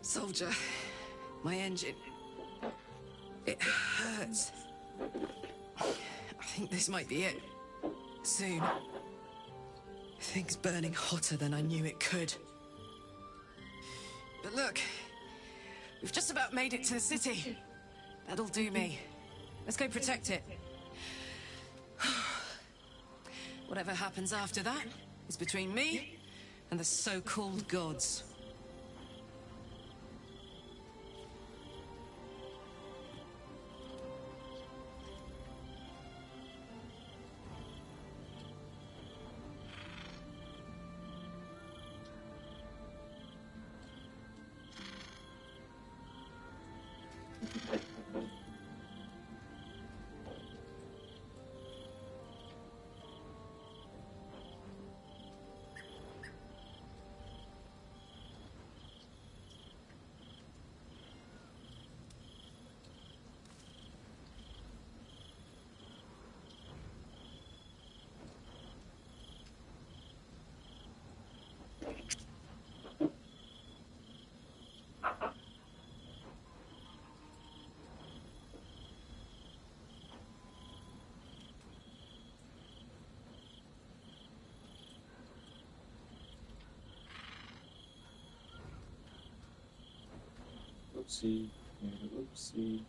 Soldier, my engine. It hurts. I think this might be it. Soon. Things burning hotter than I knew it could. But look, we've just about made it to the city. That'll do me. Let's go protect it. Whatever happens after that is between me and the so-called gods. Oopsie, oopsie.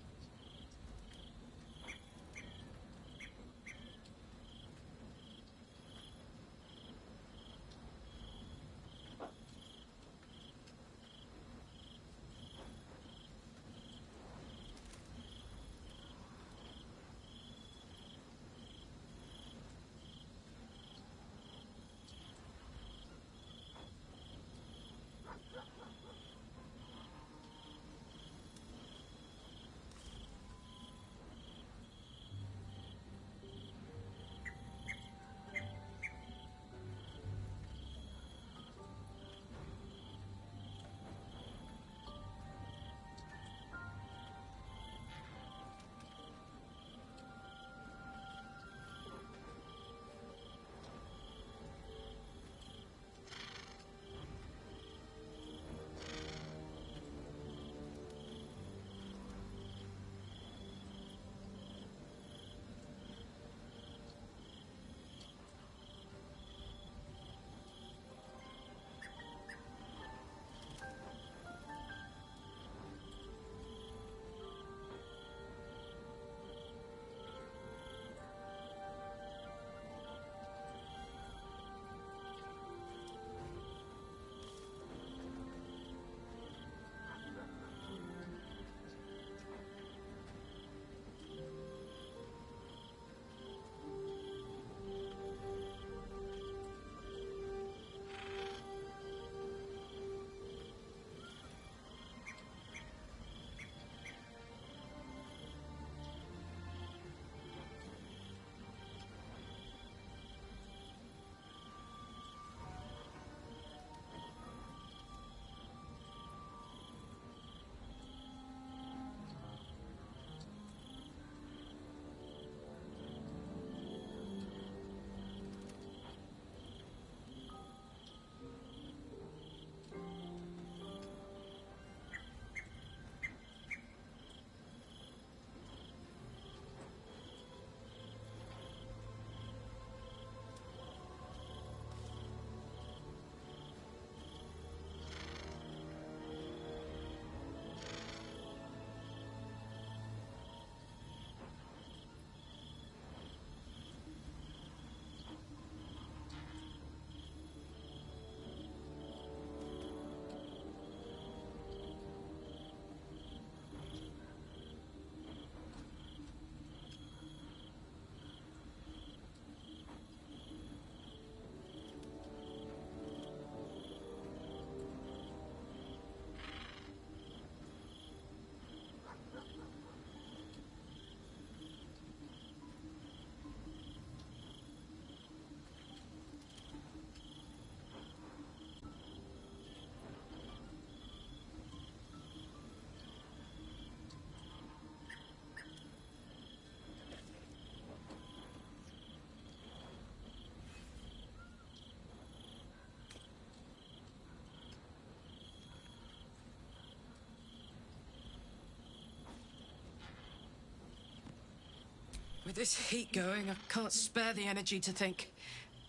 With this heat going, I can't spare the energy to think.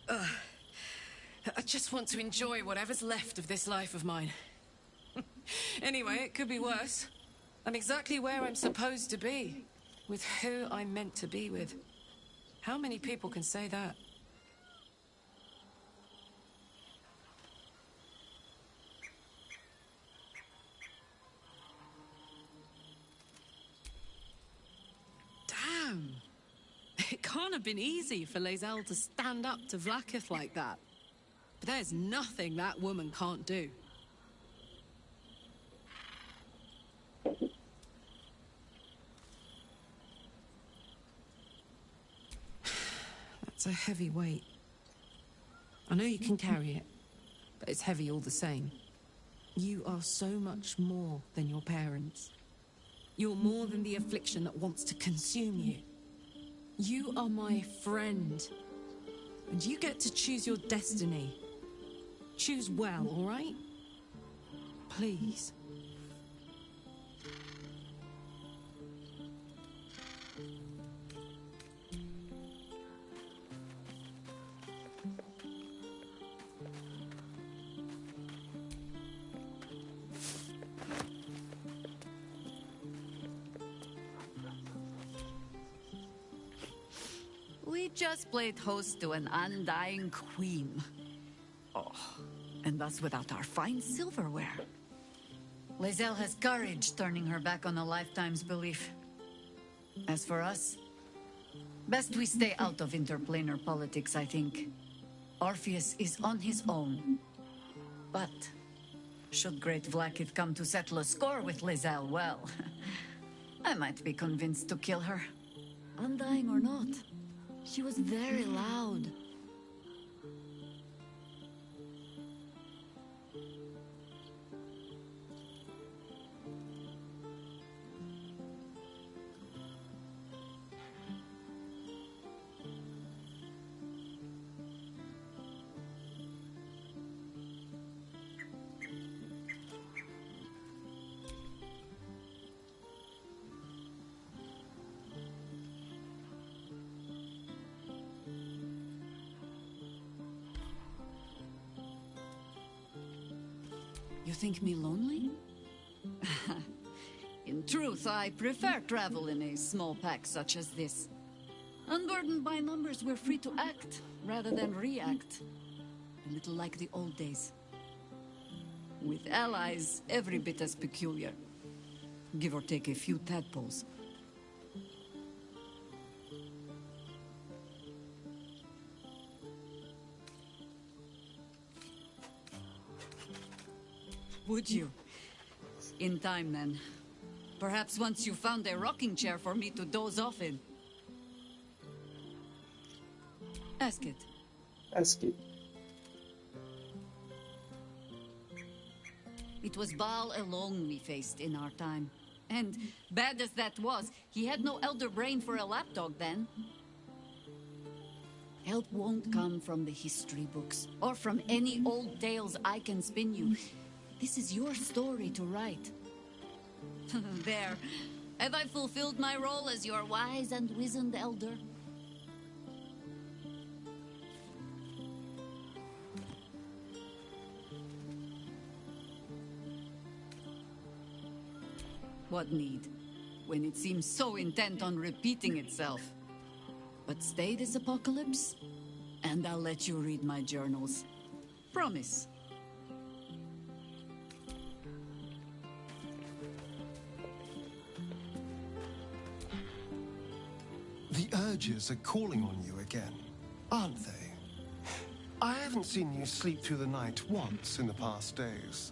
I just want to enjoy whatever's left of this life of mine. Anyway, it could be worse. I'm exactly where I'm supposed to be, with who I'm meant to be with. How many people can say that? Damn. It can't have been easy for Lae'zel to stand up to Vlaakith like that. But there's nothing that woman can't do. That's a heavy weight. I know you can carry it, but it's heavy all the same. You are so much more than your parents. You're more than the affliction that wants to consume you. You are my friend. And you get to choose your destiny. Choose well, all right? Please. We just played host to an undying queen. Oh, and that's without our fine silverware. Lae'zel has courage turning her back on a lifetime's belief. As for us, best we stay out of interplanar politics, I think. Orpheus is on his own. But should great Vlaakith come to settle a score with Lae'zel, well, I might be convinced to kill her. Undying or not. She was very loud. You think me lonely? In truth, I prefer travel in a small pack such as this. Unburdened by numbers, we're free to act rather than react. A little like the old days. With allies, every bit as peculiar. Give or take a few tadpoles. Would you? In time, then. Perhaps once you found a rocking chair for me to doze off in. Ask it. Ask it. It was Baal alone we faced in our time. And, bad as that was, he had no elder brain for a lapdog then. Help won't come from the history books, or from any old tales I can spin you. This is your story to write. There. Have I fulfilled my role as your wise and wizened elder? What need, when it seems so intent on repeating itself? But stay this apocalypse, and I'll let you read my journals. Promise. The urges are calling on you again, aren't they? I haven't seen you sleep through the night once in the past days.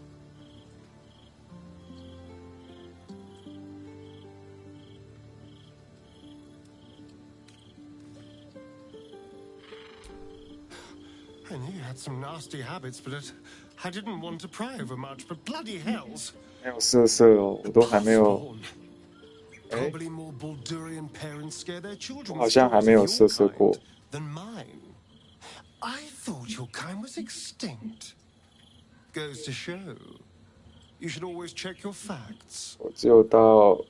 I knew you had some nasty habits, but I didn't want to pry over much, but bloody hells. 没有色色哦，我都还没有， Probably more Baldurian parents scare their children 好像还没有 with stories 色 of 色 your 过。 kind than mine. I thought your kind was extinct. Goes to show. You should always check your facts. 我只有到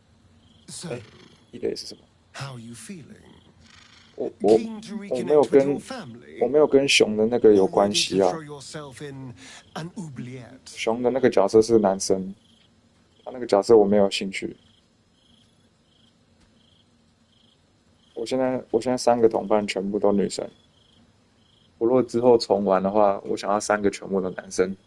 So, 一类是什么？ how are you feeling? 我 Keen to 我没有 reconnect with your 我 family? 没有跟熊的那个有 Or 关 ready 系 to 啊。 throw yourself in an oubliette? 熊的那个角色是男生，他那个角色我没有兴趣。我现在3个同伴全部都女生。我如果之后重玩的话，我想要3个全部的男生。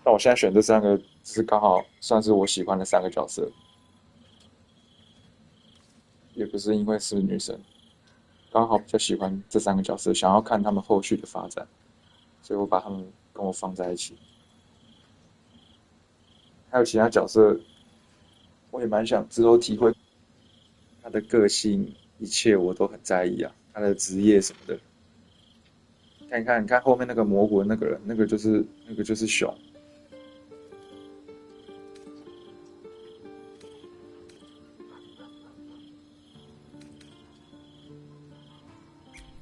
但我现在选这3个，只是刚好算是我喜欢的3个角色，也不是因为是女生，刚好比较喜欢这3个角色，想要看他们后续的发展，所以我把他们跟我放在一起。还有其他角色，我也蛮想之后体会他的个性，一切我都很在意啊，他的职业什么的。你看后面那个蘑菇的那个人，那个就是熊。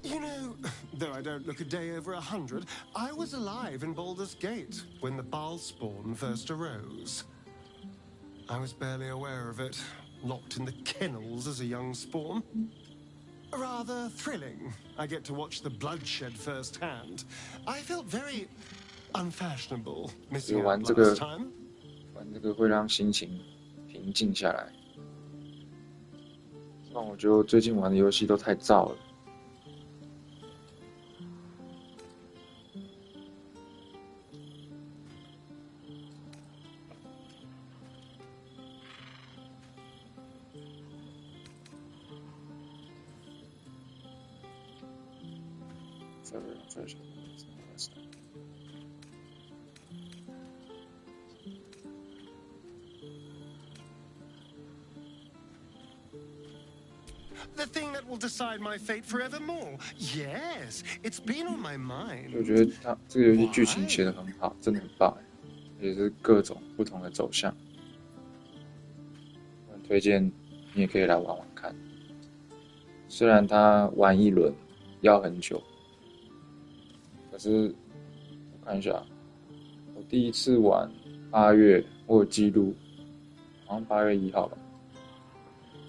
You know, though I don't look a day over 100, I was alive in Baldur's Gate when the Baal spawn first arose. I was barely aware of it, locked in the kennels as a young spawn. Rather thrilling. I get to watch the bloodshed firsthand. I felt very unfashionable missing out last time. 玩这个会让心情平静下来。但我觉得我最近玩的游戏都太燥了。The thing that will decide my fate forevermore. Yes, it's been on my mind. 我觉得它这个游戏剧情写得很好，真的很棒，也是各种不同的走向。我很推荐你也可以来玩玩看。虽然它玩一轮要很久，可是我看一下，我第一次玩8月，我有记录，好像8月1号吧。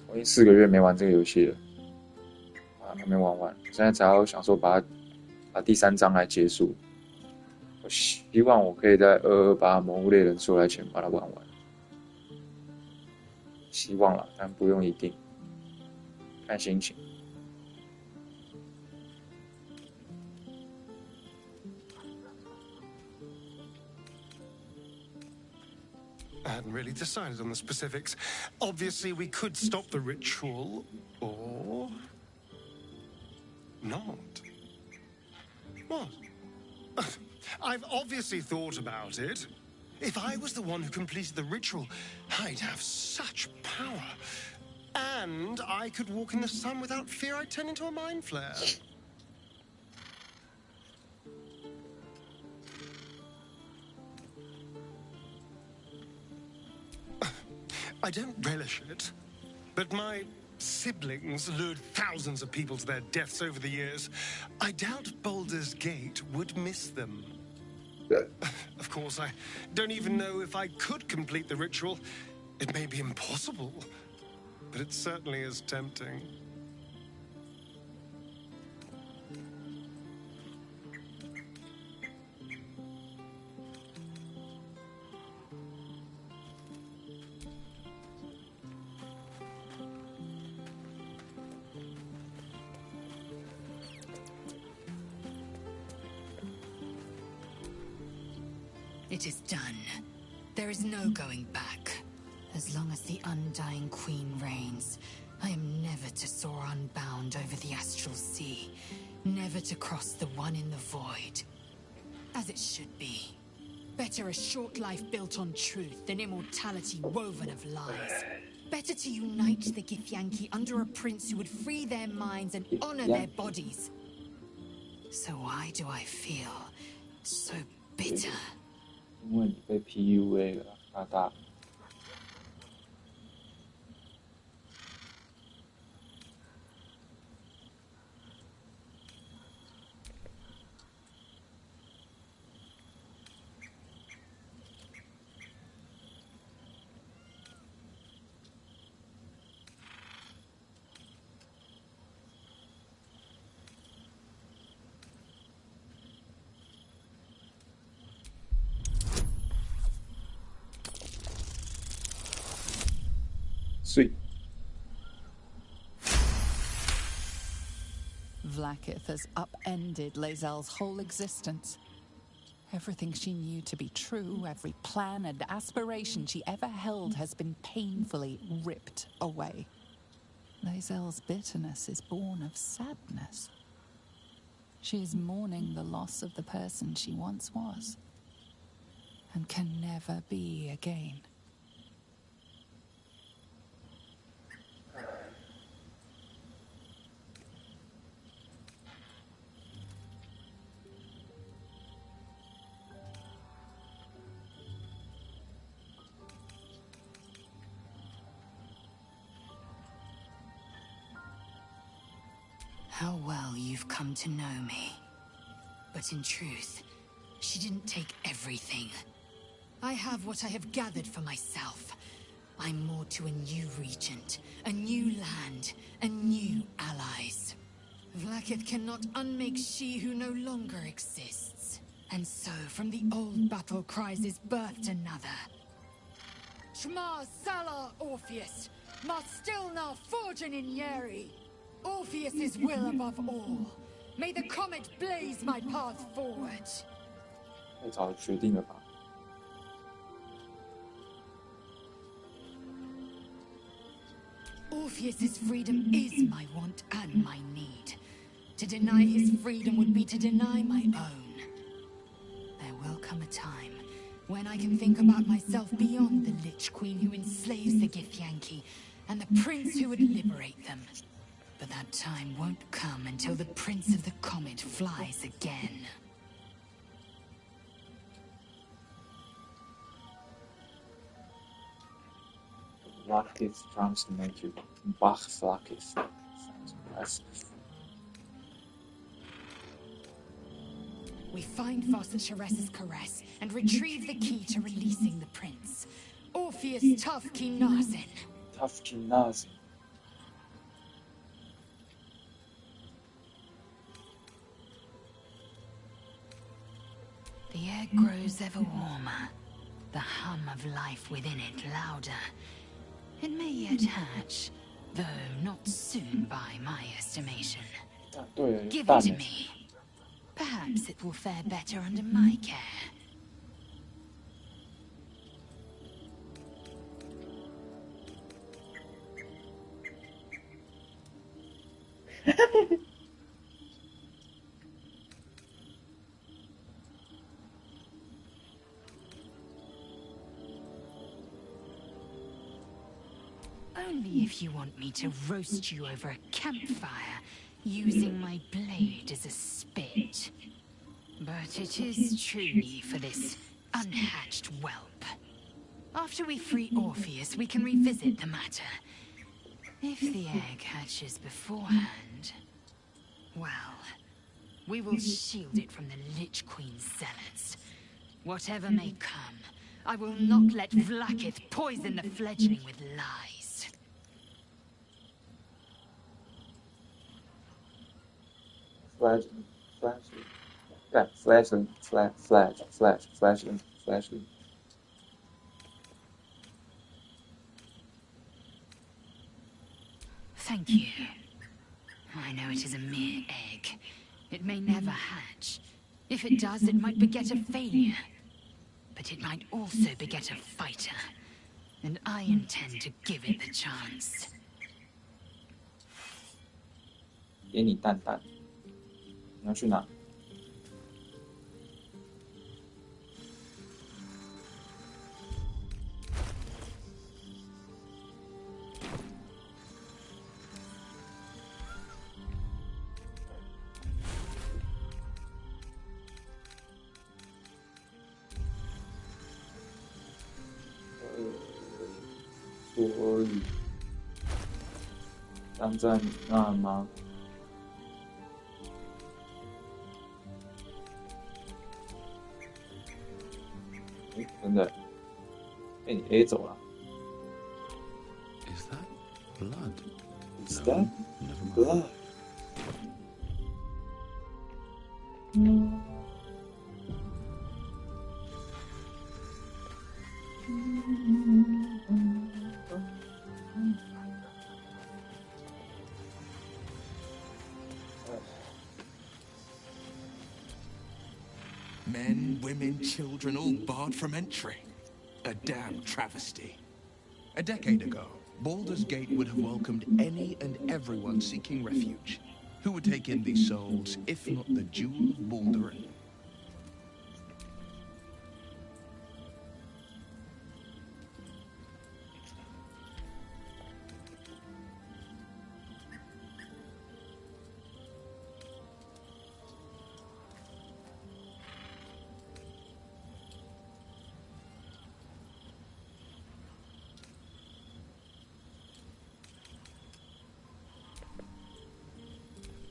我已经4个月没玩这个游戏了，还没玩完。现在才要想说把第3章来结束。我希望我可以在228魔物猎人出来前把它玩完，希望啦，但不用一定，看心情。I hadn't really decided on the specifics. Obviously, we could stop the ritual, or not. What? I've obviously thought about it. If I was the one who completed the ritual, I'd have such power. And I could walk in the sun without fear I'd turn into a mind flare. I don't relish it, but my siblings lured thousands of people to their deaths over the years. I doubt Baldur's Gate would miss them. Of course, I don't even know if I could complete the ritual. It may be impossible, but it certainly is tempting. It is done. There is no going back. As long as the Undying Queen reigns, I am never to soar unbound over the astral sea, never to cross the one in the void. As it should be. Better a short life built on truth than immortality woven of lies. Better to unite the Githyanki under a prince who would free their minds and honor their bodies. So why do I feel so bitter? 因为你被 PUA 了，大大。所以 Vlaakith has upended Lae'zel's whole existence. Everything she knew to be true, every plan and aspiration she ever held has been painfully ripped away. Lae'zel's bitterness is born of sadness. She is mourning the loss of the person she once was, and can never be again. How well you've come to know me. But in truth, she didn't take everything. I have what I have gathered for myself. I'm moored to a new regent, a new land, and new allies. Vlaakith cannot unmake she who no longer exists. And so, from the old battle cries is birthed another. Shma Salar Orpheus, Ma Stilna Forgin in Yeri. Orpheus's will above all. May the comet blaze my path forward. 太早决定了吧？ Orpheus's freedom is my want and my need. To deny his freedom would be to deny my own. There will come a time when I can think about myself beyond the Lich Queen who enslaves the Githyanki and the prince who would liberate them. But that time won't come until the Prince of the Comet flies again. Vlaakith tries to make you Bach Vlaakith. Sounds impressive. We find Foster Cheres's caress and retrieve the key to releasing the prince. Orpheus Tufki Nazin. Tufki Nazin. The air grows ever warmer, the hum of life within it louder. It may yet hatch, though not soon by my estimation. 啊，对了，有 Give 蛋 it to 呢。 me. Perhaps it will fare better under my care. Only if you want me to roast you over a campfire, using my blade as a spit. But it is truly for this unhatched whelp. After we free Orpheus, we can revisit the matter. If the egg hatches beforehand, well, we will shield it from the Lich Queen's zealots. Whatever may come, I will not let Vlaakith poison the fledgling with lies. Flashing. Thank you. I know it is a mere egg. It may never hatch. If it does, it might beget a failure. But it might also beget a fighter. And I intend to give it the chance. 给你蛋蛋，你要去哪？所以，站在你那吗？诶，真的，被你 A 走了。 Is that blood? Is No, that never mind. blood? women, children, all barred from entry. A damn travesty. A decade ago, Baldur's Gate would have welcomed any and everyone seeking refuge. Who would take in these souls, if not the Jewel of Mandarin?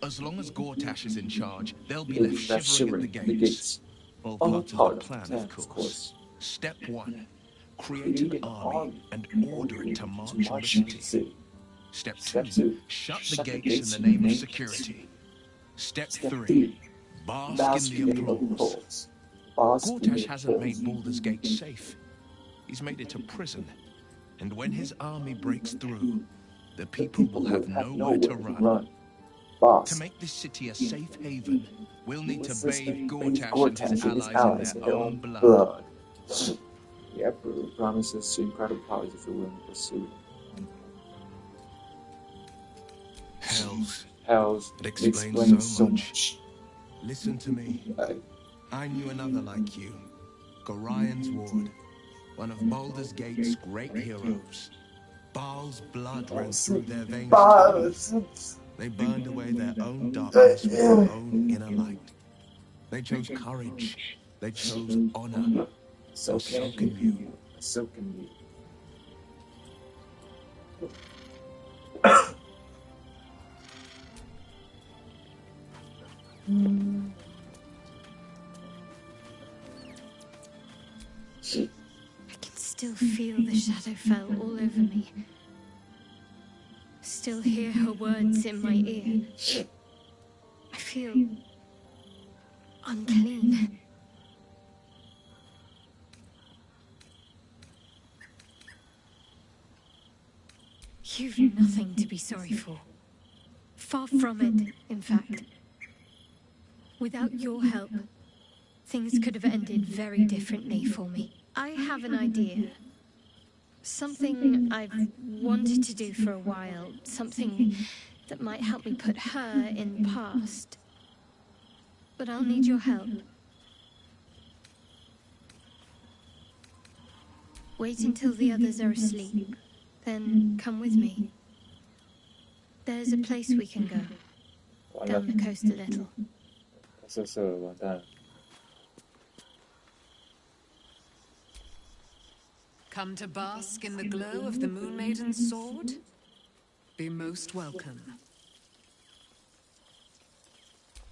As long as Gortash is in charge, they'll be left shivering at the gates. All part of the plan, of course. Step 1. Create an army and order it to march on the city. Step 2. Shut the gates in the name of security. Step 3. Bask in the applause. Gortash hasn't made Baldur's Gate safe. He's made it a prison. And when his army breaks through, the people will have nowhere to run. To make this city a safe haven, we'll need to bathe Gortash and his allies in their own blood. The Emperor promises incredible powers if you're willing to pursue. Hells. It explains so much. Listen to me. I knew another like you. Gorion's Ward. One of Baldur's Gate's great heroes. Baal's blood ran through their veins. They burned away their own darkness with their own inner light. They chose courage. They chose honor. So can you. So can you. I can still feel the Shadowfell all over me. Still hear her words in my ear. I feel unclean. You've nothing to be sorry for. Far from it, in fact. Without your help, things could have ended very differently for me. I have an idea. Something I've wanted to do for a while. Something that might help me put her in the past. But I'll need your help. Wait until the others are asleep. Then come with me. There's a place we can go. Down the coast a little. 完蛋了。 Come to bask in the glow of the Moon Maiden's sword? Be most welcome.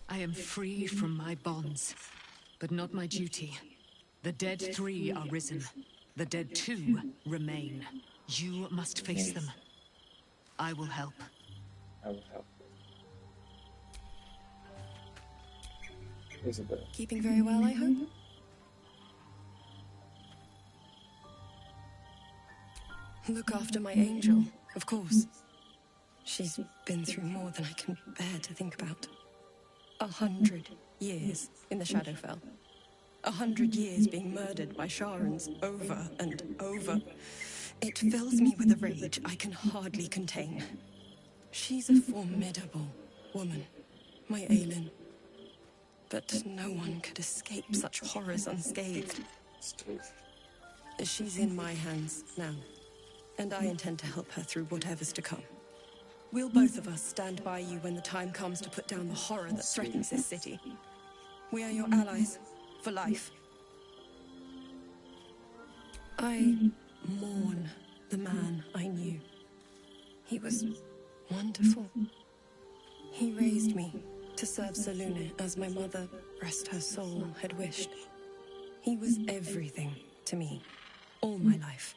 I am free from my bonds, but not my duty. The dead 3 are risen. The dead 2 remain. You must face them. I will help. I will help. Isabel. Keeping very well, I hope? Look after my angel, of course. She's been through more than I can bear to think about. 100 years in the Shadowfell. 100 years being murdered by Sharans over and over. It fills me with a rage I can hardly contain. She's a formidable woman, my Aelin. But no one could escape such horrors unscathed. She's in my hands now, and I intend to help her through whatever's to come. We'll both of us stand by you when the time comes to put down the horror that threatens this city. We are your allies, for life. I mourn the man I knew. He was wonderful. He raised me to serve Selûne as my mother, rest her soul, had wished. He was everything to me, all my life.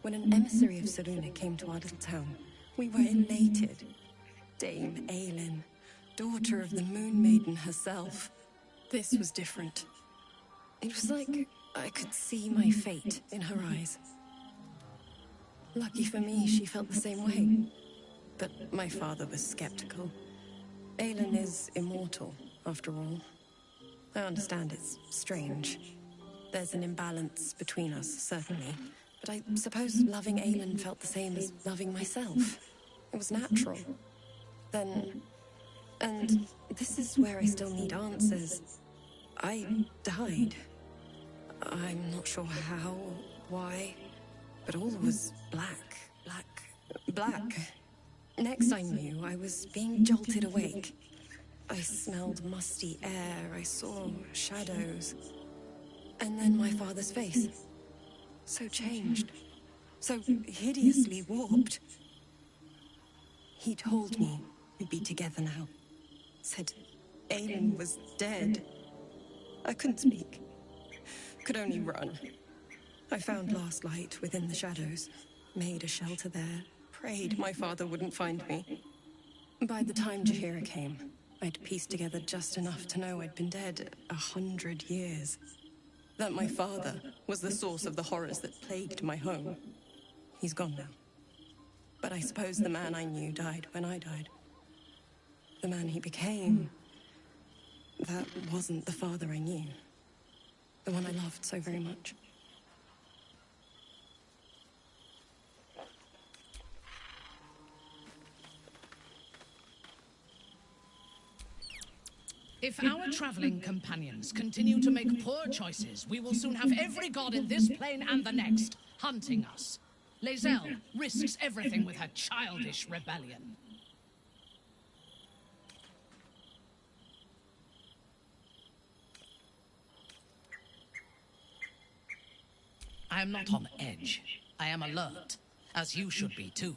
When an emissary of Selûne came to our little town, we were elated. Dame Aelin, daughter of the Moon Maiden herself. This was different. It was like I could see my fate in her eyes. Lucky for me, she felt the same way. But my father was skeptical. Aelin is immortal, after all. I understand it's strange. There's an imbalance between us, certainly. But I suppose loving Aelin felt the same as loving myself. It was natural. Then... And this is where I still need answers. I died. I'm not sure how, why, but all was black, black, black. Next I knew, I was being jolted awake. I smelled musty air, I saw shadows. And then my father's face. So changed. So hideously warped. He told me we'd be together now. Said Aelin was dead. I couldn't speak. Could only run. I found last light within the shadows. Made a shelter there. Prayed my father wouldn't find me. By the time Jaheira came, I'd pieced together just enough to know I'd been dead 100 years. That my father was the source of the horrors that plagued my home. He's gone now. But I suppose the man I knew died when I died. The man he became, that wasn't the father I knew. The one I loved so very much. If our traveling companions continue to make poor choices, we will soon have every god in this plane and the next hunting us. Lae'zel risks everything with her childish rebellion. I am not on edge. I am alert, as you should be too.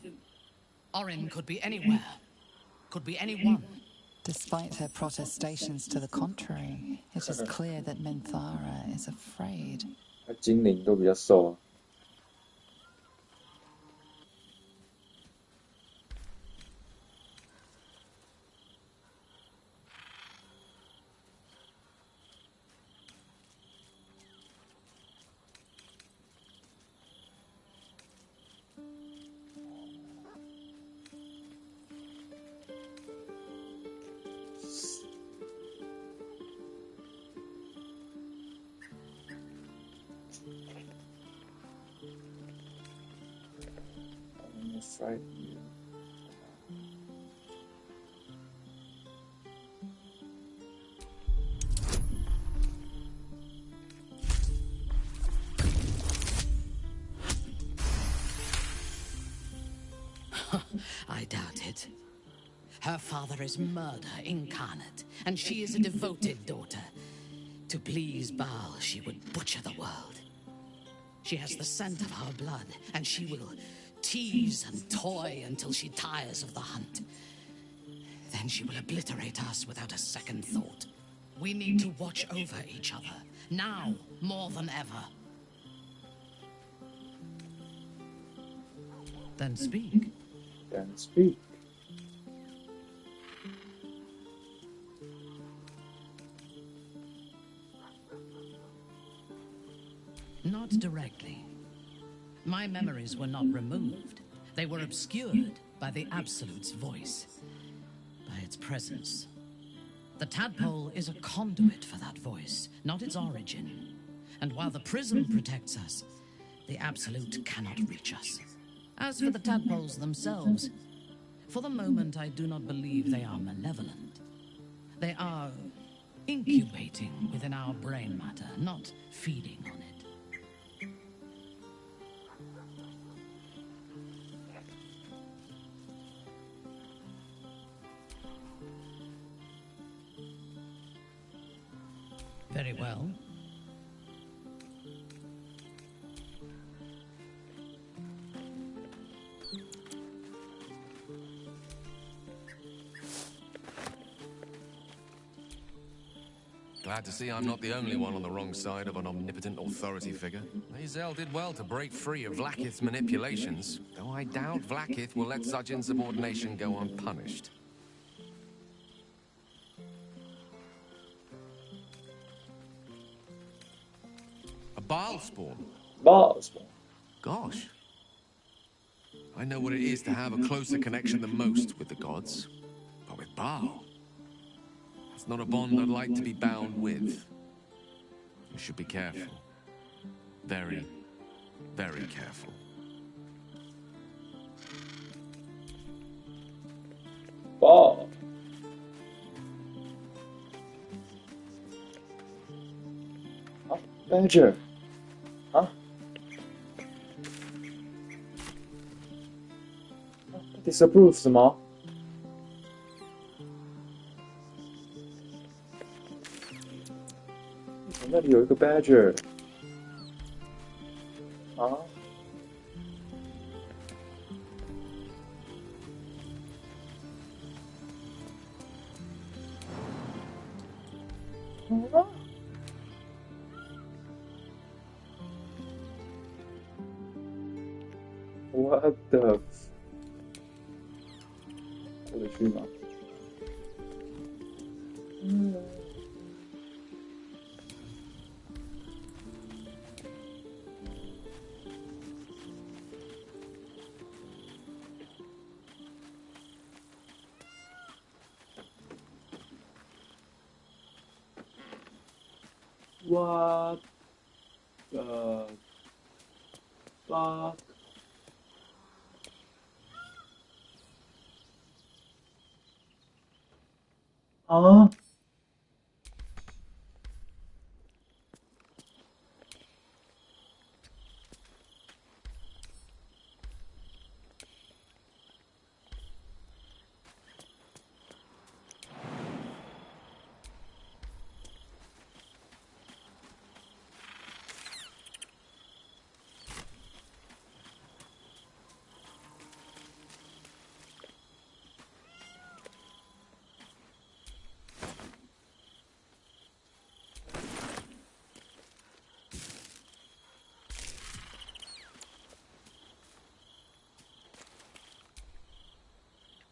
Orin could be anywhere. Could be anyone. Despite her protestations to the contrary, it is clear that Minthara is afraid. 精灵都比较瘦。Right here. I doubt it. Her father is murder incarnate, and she is a devoted daughter. To please Baal, she would butcher the world. She has the scent of our blood, and she will tease and toy until she tires of the hunt. Then she will obliterate us without a second thought. We need to watch over each other, now more than ever. Then speak. Then speak. Not directly. My memories were not removed. They were obscured by the Absolute's voice, by its presence. The tadpole is a conduit for that voice, not its origin. And while the prism protects us, the Absolute cannot reach us. As for the tadpoles themselves, for the moment I do not believe they are malevolent. They are incubating within our brain matter, not feeding on it. Very well. Glad to see I'm not the only one on the wrong side of an omnipotent authority figure. Lae'zel did well to break free of Vlaakith's manipulations, though I doubt Vlaakith will let such insubordination go unpunished. A Baal spawn? Baal spawn. Gosh. I know what it is to have a closer connection than most with the gods. But with Baal, that's It's not a bond I'd like to be bound with. You should be careful. Very, very careful. Wow. Badger. Huh? Disapprove 什么？那里有一个 Badger。啊？What the？ 过得去吗？What the fuck？ 啊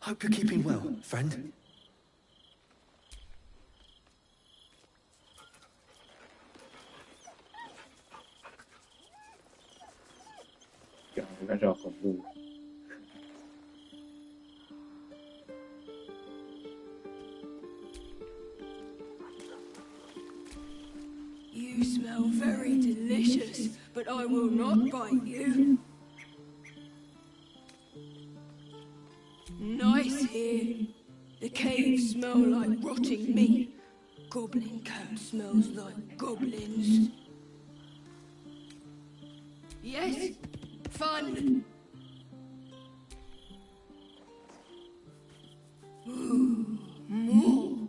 ？Hope you're keeping well, friend.我感觉好恐怖。You smell very delicious, but I will not bite you. Nice here. The caves smell like rotting meat. Goblin coat smells like goblins. Yes, fun. Ooh, more.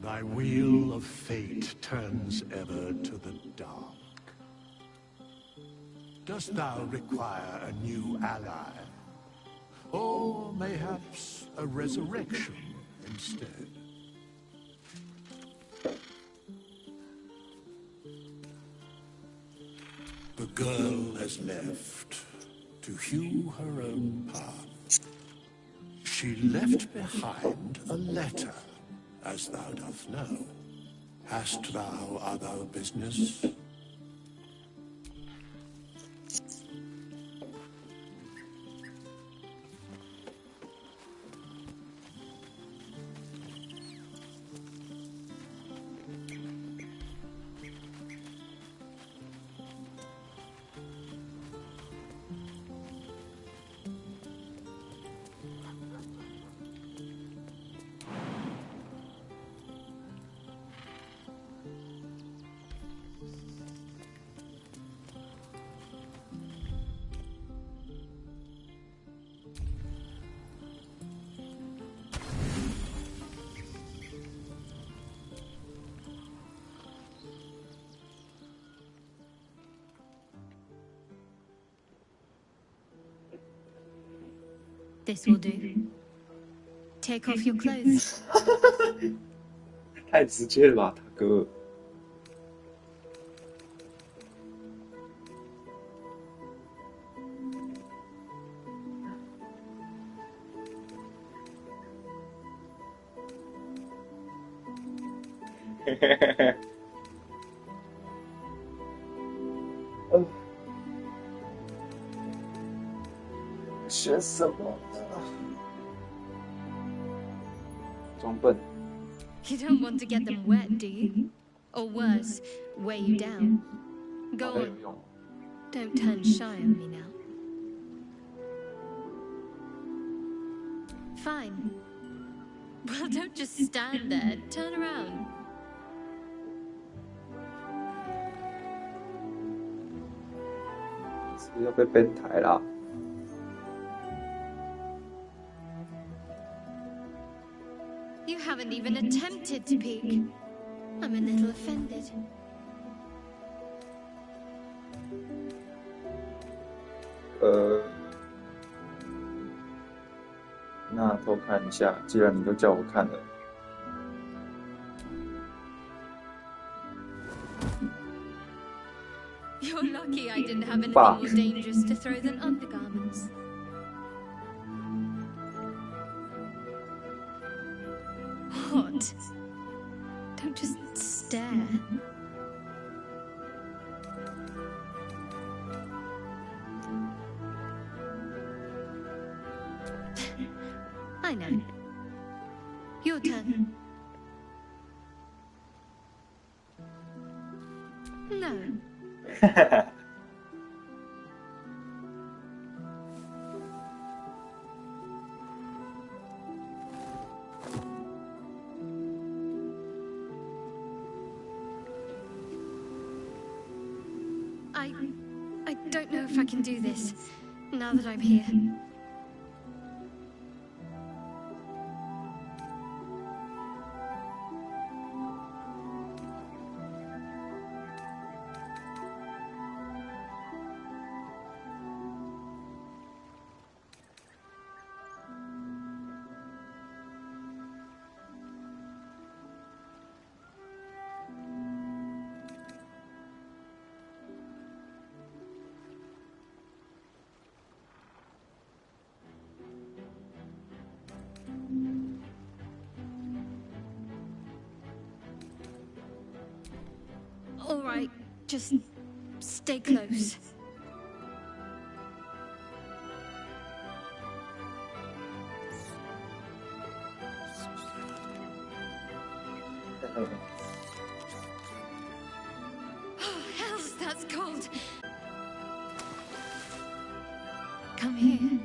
Thy wheel of fate turns ever to the dark. Dost thou require a new ally? Or mayhaps a resurrection instead? The girl has left to hew her own path. She left behind a letter, as thou dost know. Hast thou other business? This will do. Take off your clothes. 太直接了吧，大哥。选什么呢？装笨。 You don't want to get them wet, do you? Or worse, weigh you down. Go on. Don't turn shy on me now. Fine. Well, don't just stand there. Turn around. 是要被变态啦！ You haven't even attempted to peek. I'm a little offended. 那偷看一下，既然你都叫我看了。 You're lucky I didn't have anything more dangerous to throw than undergarments. What? Don't just stare. I know. Your turn. No. I don't know if I can do this, now that I'm here. All right, just stay close. Oh, hells, that's cold. Come here.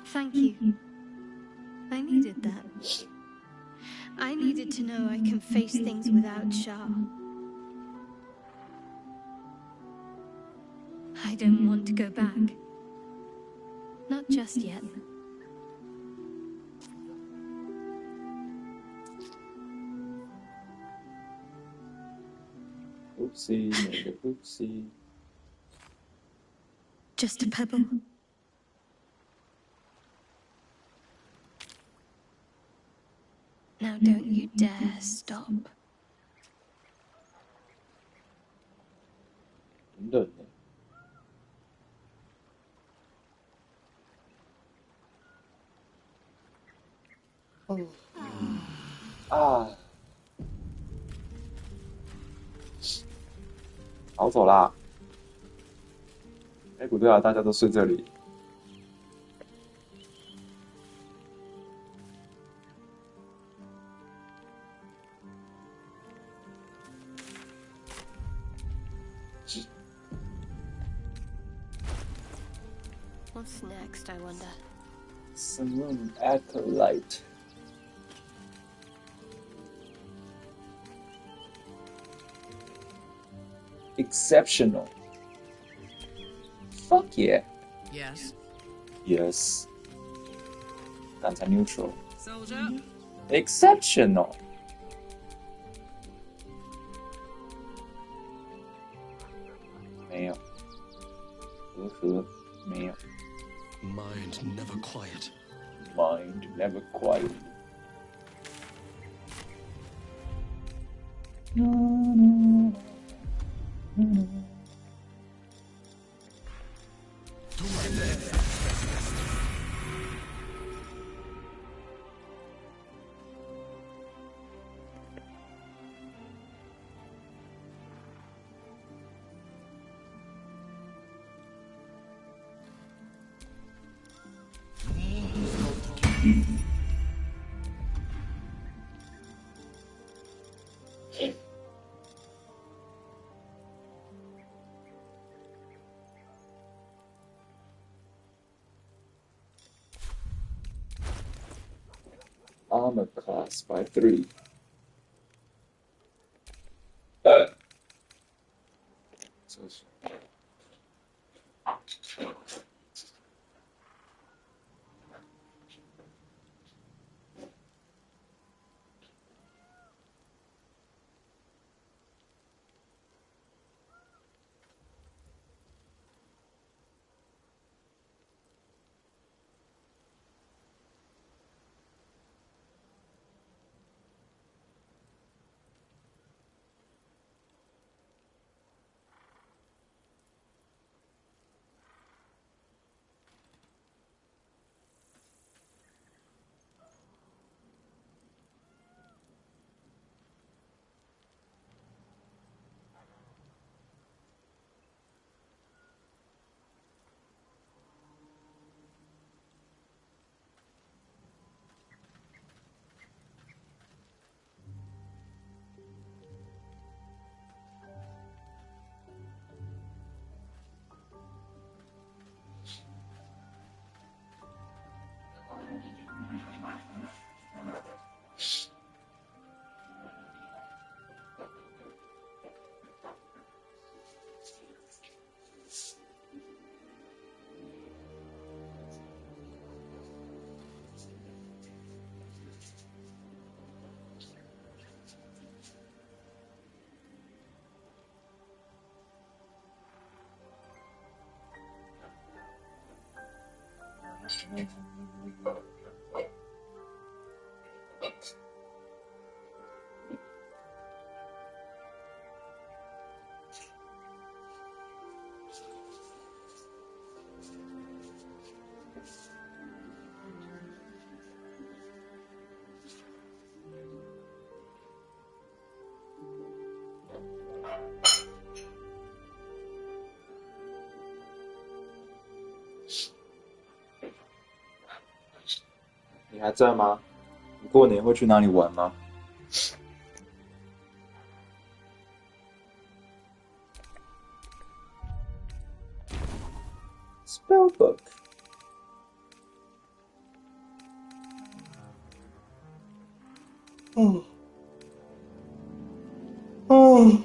Thank you. I needed that. I needed to know I can face things without Shah. I don't want to go back. Not just yet. Oopsie, made a oopsie. Just a pebble. Now don't you dare stop. 很冷呢。啊！逃走啦！哎，不对啊，大家都睡这里。What's next, I wonder? Some acolyte. Exceptional. Fuck yeah. Yes. Yes. 刚才 neutral. Soldier. Exceptional. 没有。呵呵，没有。Mind never quiet. Mind never quiet. Armor class by 3.你还在吗？你过年会去哪里玩吗？Spellbook。哦。哦。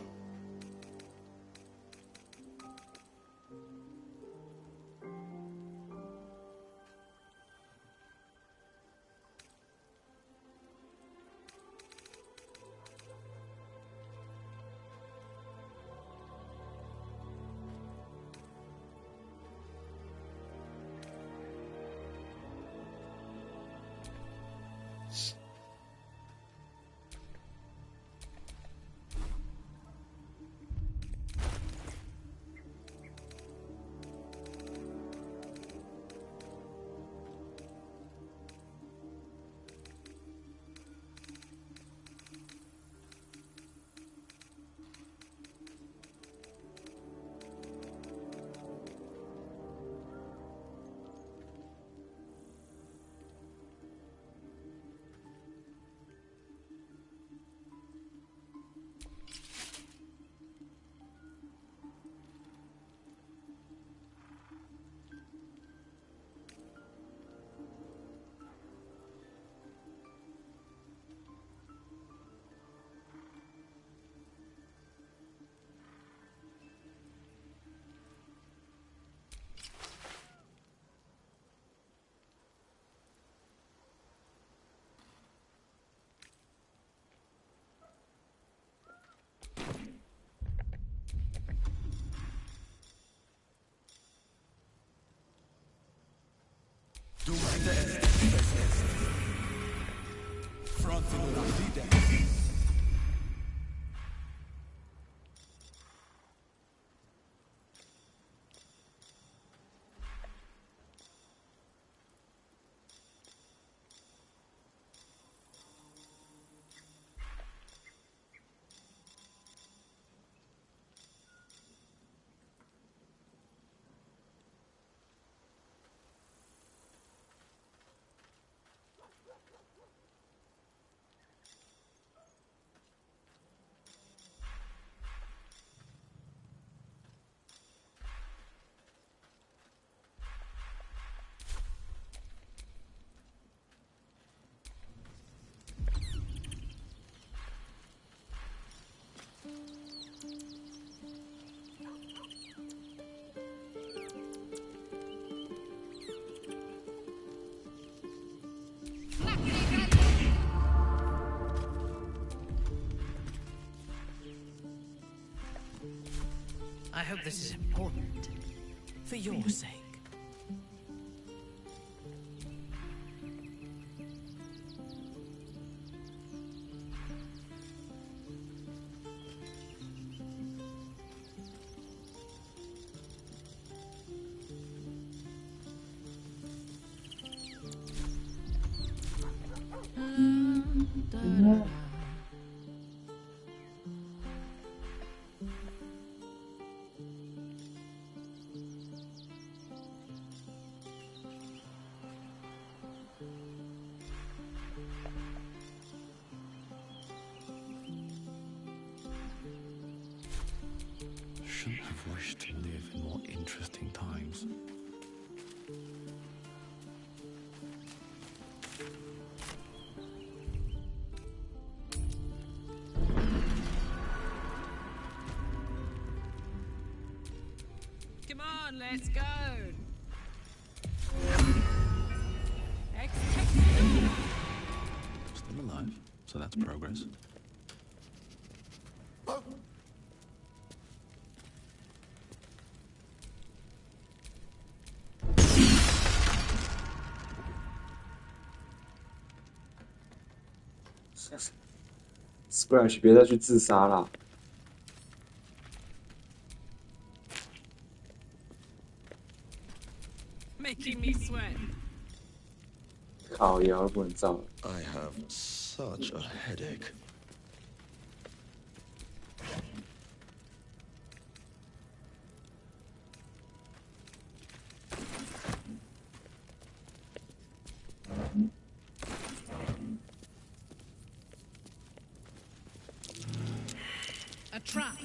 I hope this is important. For your sake. Shouldn't have wished to live in more interesting times. Come on, let's go. Still alive, so that's progress. Splash， 别再去自杀啦！ Making me sweat. 靠腰不能造了。 I have such a headache. A trap.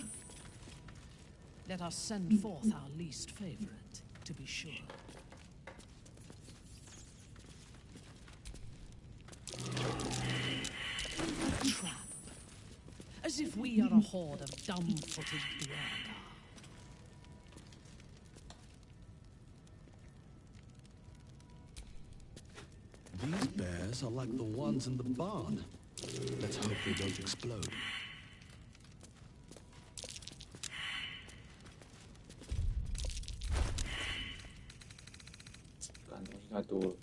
Let us send forth our least favorite, to be sure. A trap. As if we are a horde of dumb-footed duergar. These bears are like the ones in the barn. Let's hope they don't explode. 干东西太多了。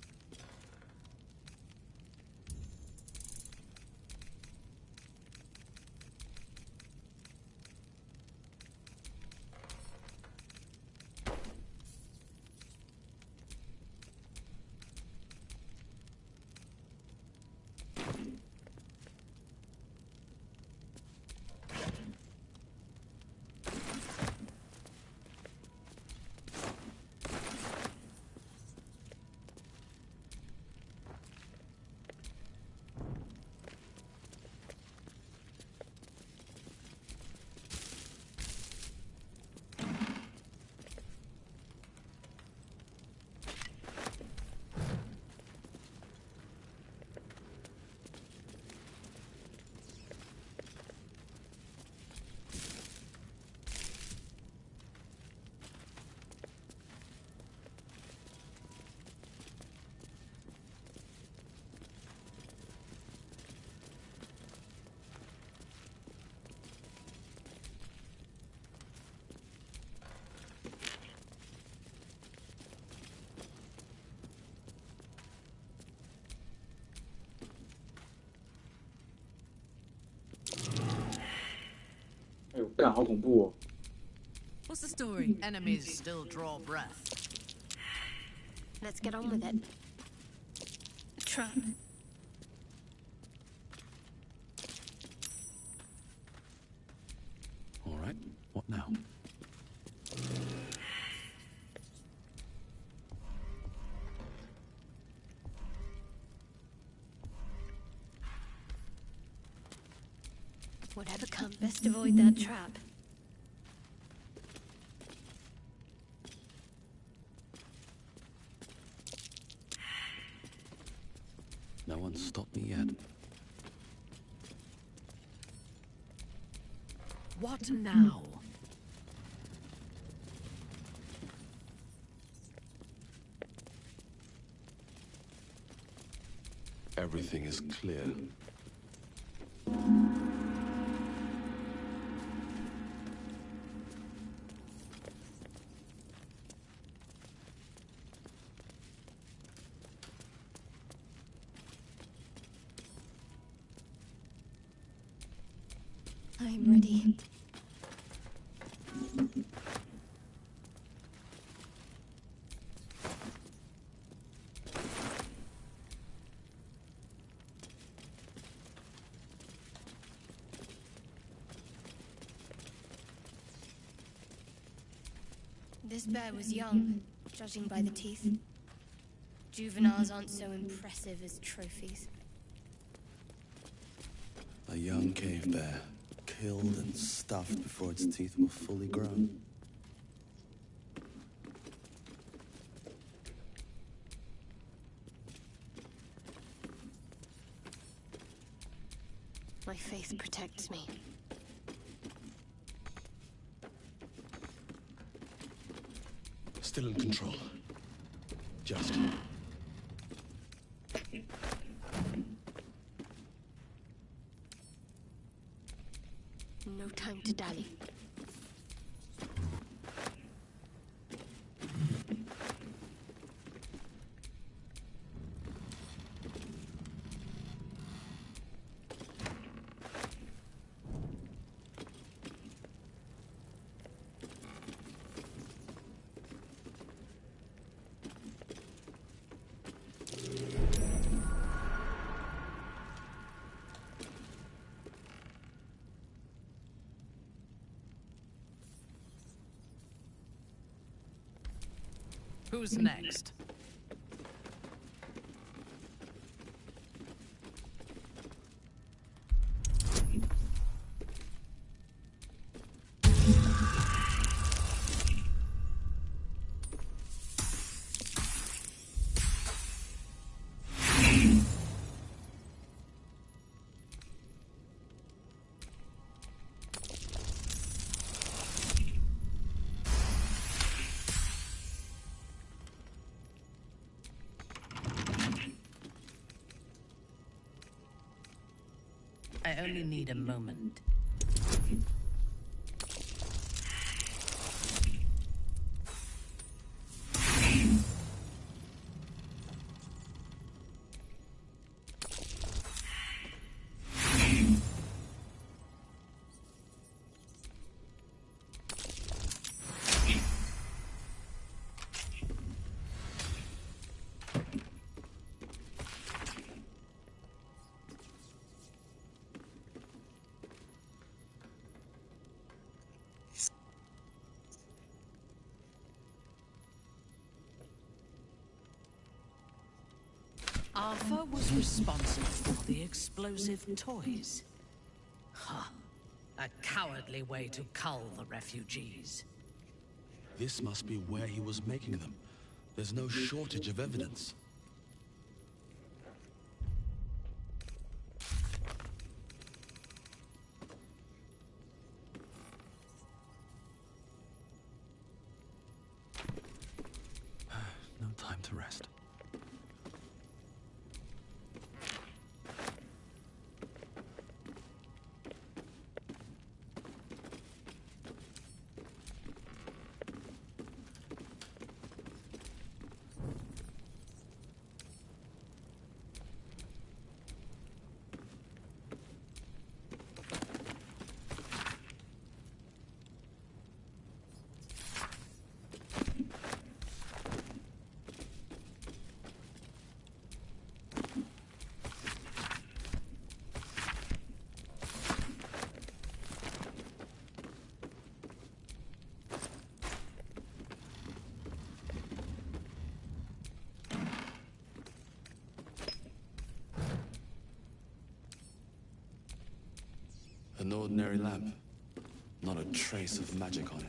哎呦，干好恐怖哦！ What's the story? Enemies still draw breath. Let's get on with it. A trap. All right, what now? Whatever comes, best avoid that trap. No one's stopped me yet. What now? Everything is clear. I'm ready. This bear was young, judging by the teeth. Juveniles aren't so impressive as trophies. A young cave bear, killed and stuffed before its teeth were fully grown. My faith protects me. Still in control. Just. No time to dally. Who's next? I only need a moment. Arthur was responsible for the explosive toys. Huh. A cowardly way to cull the refugees. This must be where he was making them. There's no shortage of evidence. No time to rest. An ordinary lamp. Not a trace of magic on it.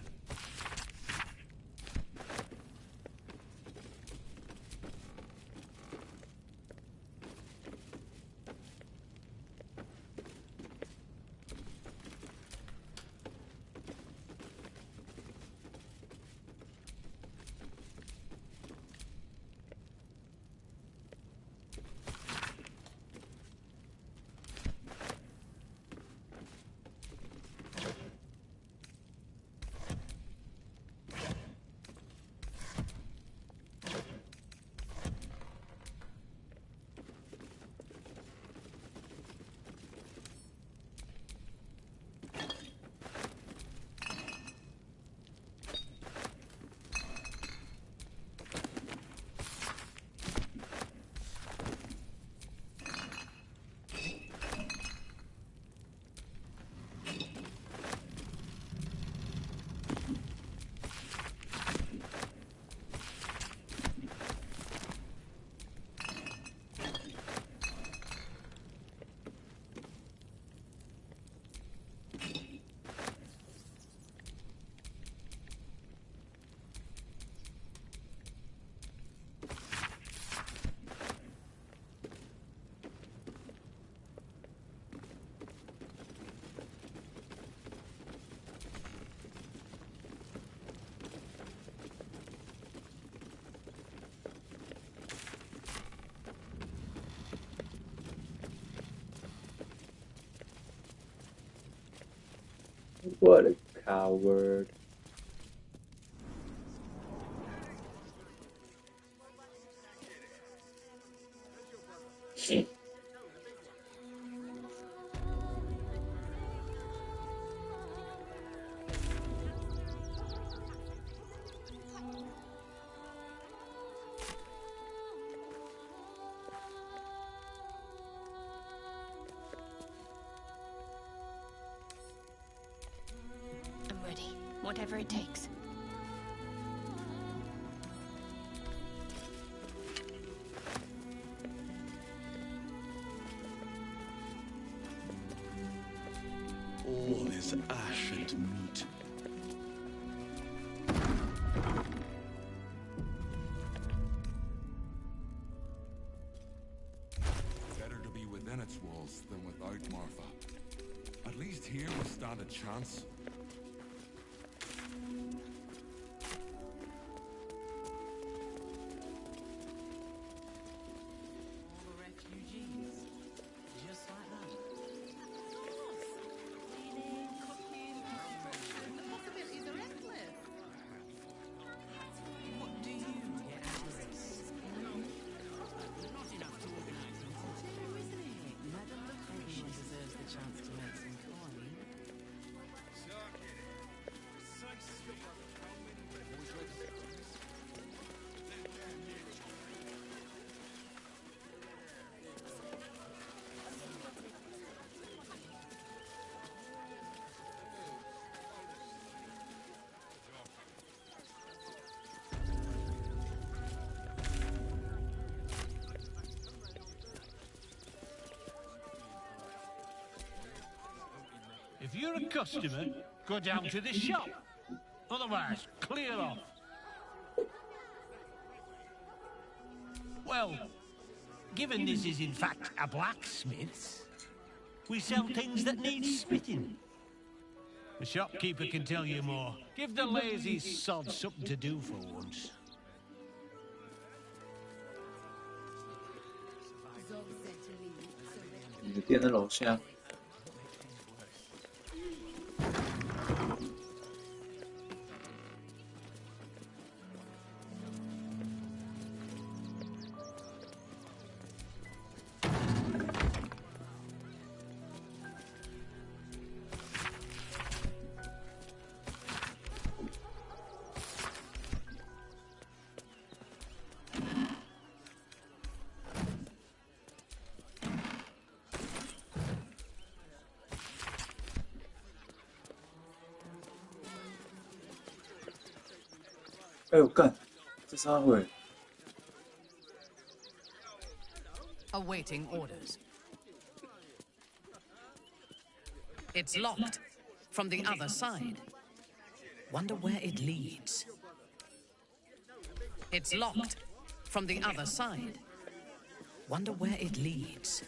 What a coward. I'm ready, whatever it takes. All is ash and meat. Better to be within its walls than without, Martha. At least here we stand a chance. If you're a customer, go down to the shop. Otherwise, clear off. Well, given this is in fact a blacksmith's, we sell things that need smithing. The shopkeeper can tell you more. Give the lazy sod something to do for once.你的店在楼下。哎呦干，这啥会？ Awaiting orders. It's locked from the other side. Wonder where it leads. It's locked from the other side. Wonder where it leads.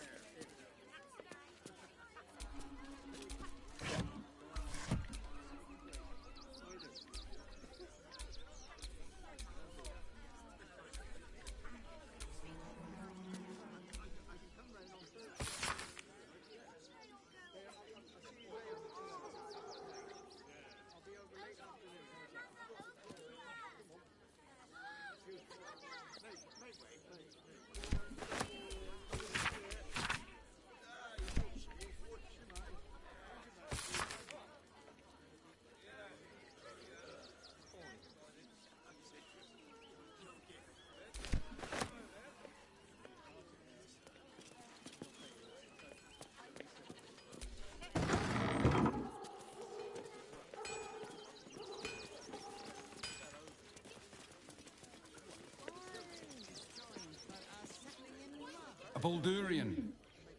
A Baldurian.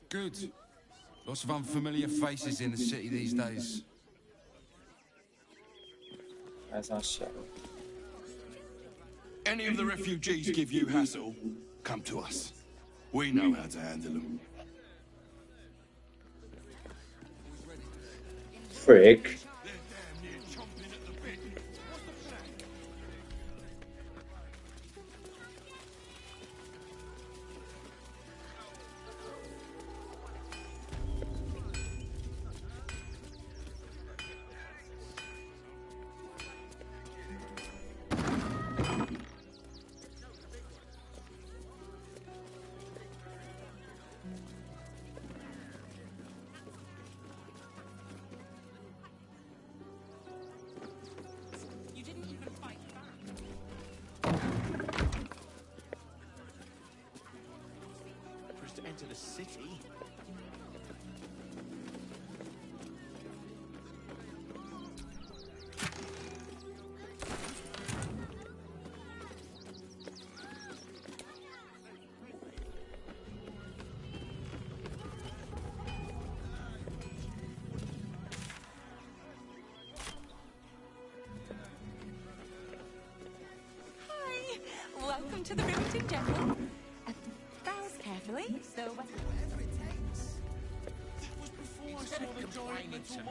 Good. Lots of unfamiliar faces in the city these days. 还是要小。 Any of the refugees give you hassle, come to us. We know how to handle them. Frick. to the Rivington General. Browse carefully, so Whatever it takes. That was before Instead of complaining to me,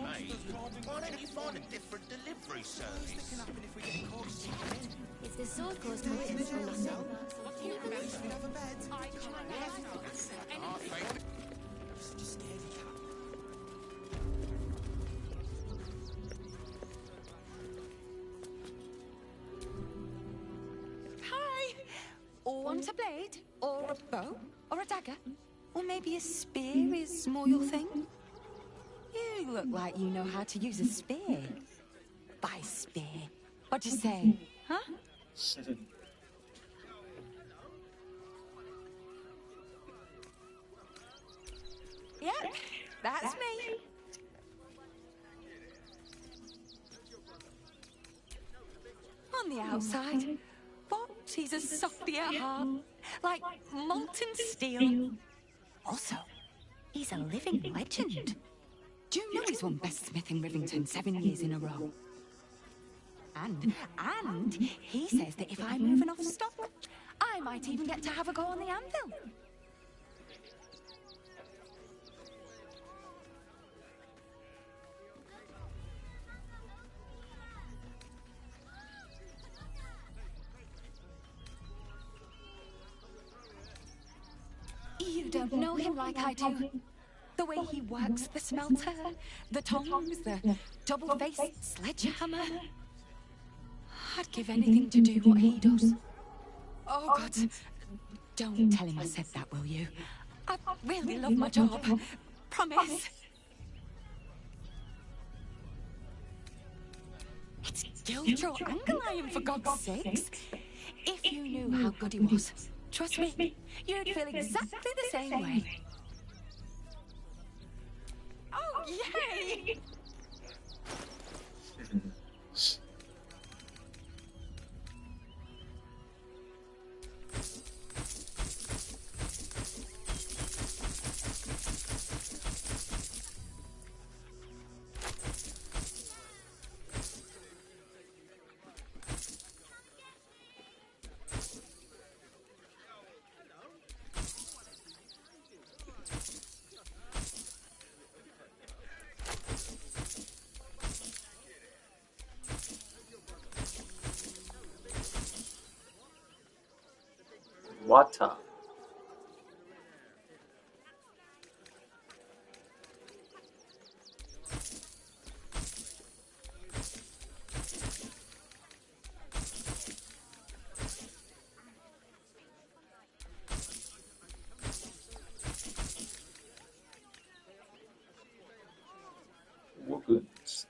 why don't you find a different delivery service? That can happen if we get caught sneaking in. Is the sword cause coincidence or nothing? What do you remember? Have a bed. I can't. Such a scaredy cat. Hi! Want a blade? Or a bow? Or a dagger? Or maybe a spear is more your thing? You look like you know how to use a spear. By spear. What'd you say? Huh? Yep, that's me. On the outside, but he's as softy at heart, like molten steel. Also, he's a living legend. Do you know he's won Best Smith in Rivington 7 years in a row? And he says that if I move enough stock, I might even get to have a go on the anvil. You don't know him like I do. The way he works the smelter, the tongs, the double-faced sledgehammer. I'd give anything to do what he does. Oh, God. Don't tell him I said that, will you? I really love my job. Promise. It's Giltro Angelion, for God's sakes. If you knew how good he was, trust me, you'd feel exactly the same way. Oh, yay! Water. Woodlands.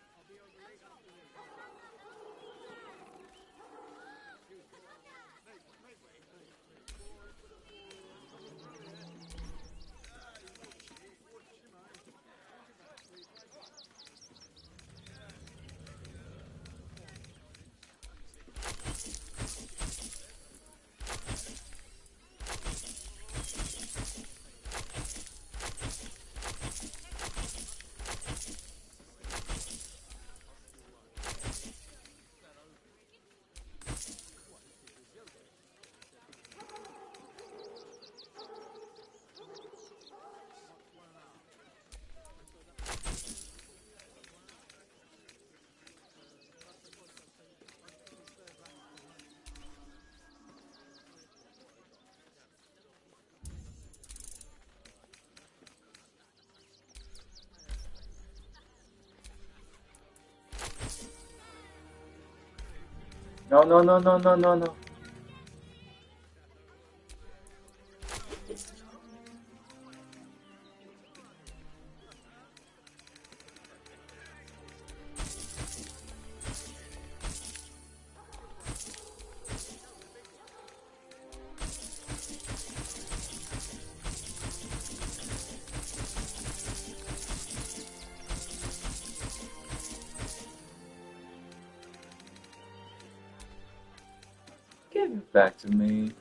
No, no, no, no, no, no, no. Give it back to me.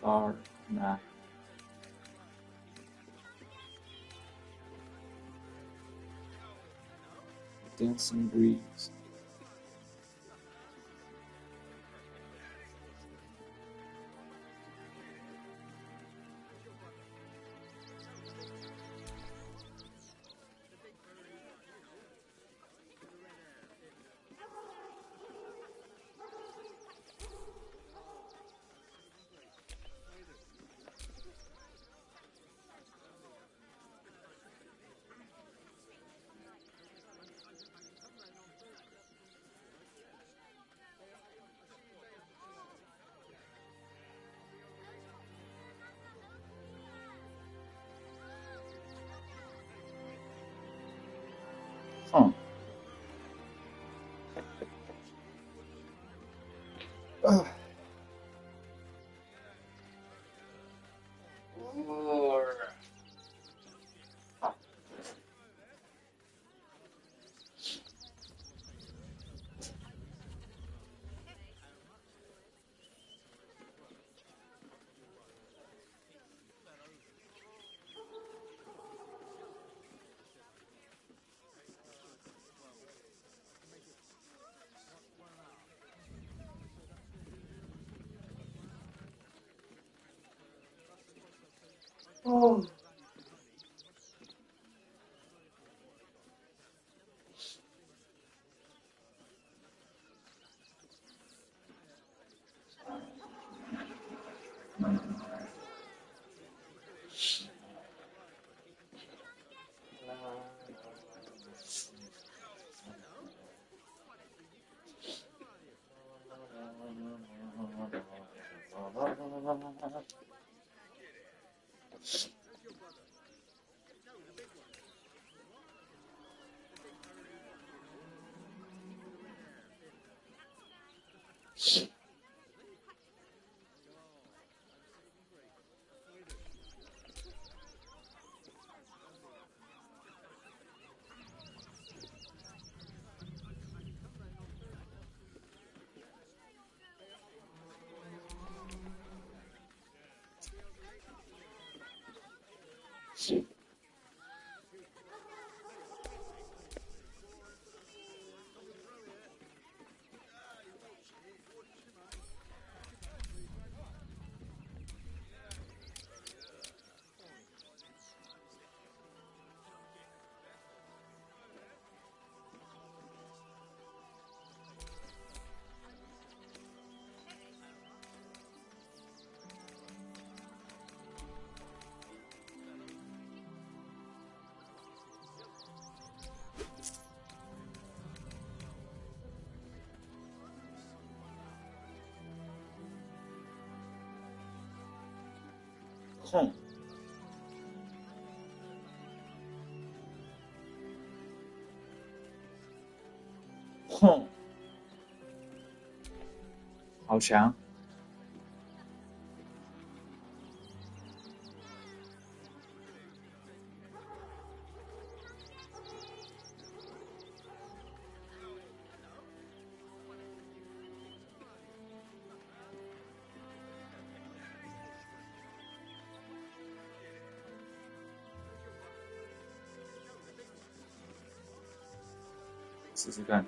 Far now. Dancing breeze. Huh. Oh. Huh. 哼，好强！试试看。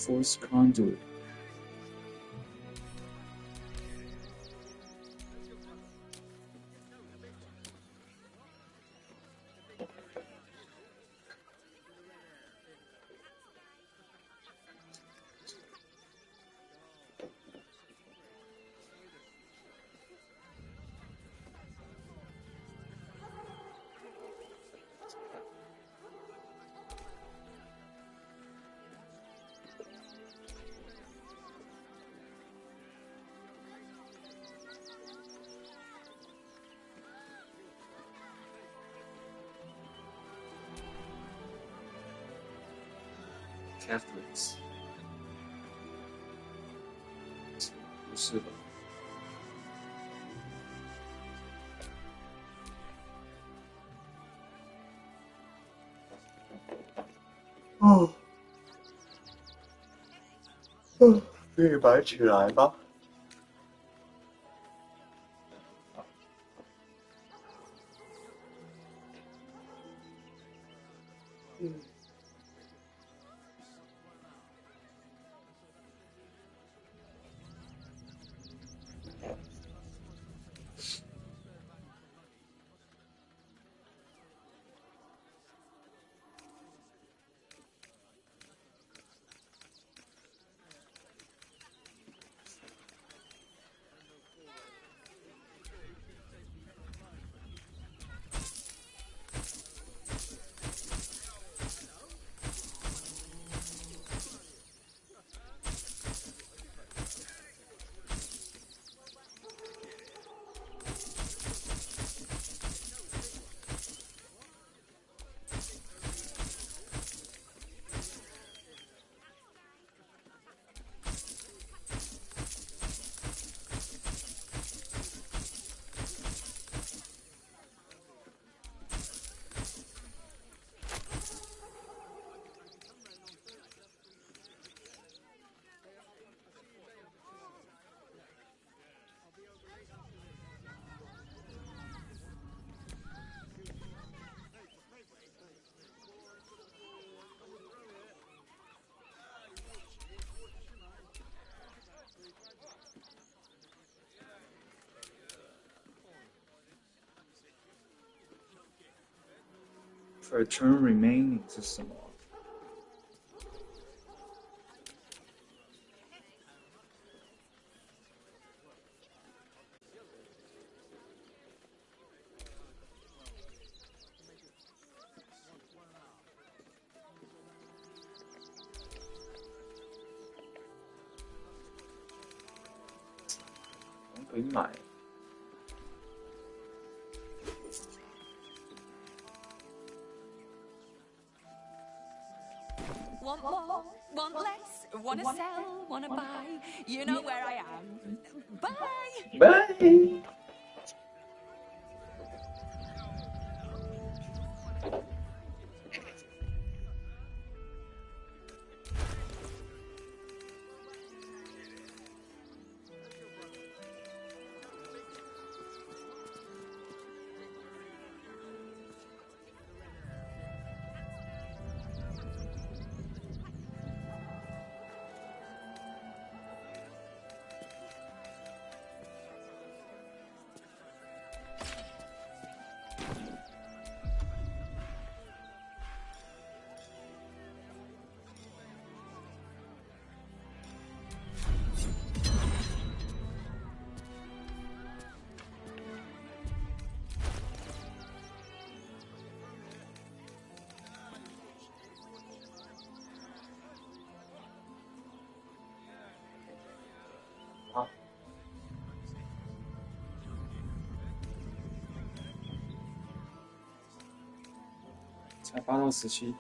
Force conduit. Catholics. 不是吧？哦，可以摆起来吧？For turn remaining 是什么？可以买。Want more? Want less? Wanna sell? Wanna buy? You know where I am. Bye! Bye!才8到17。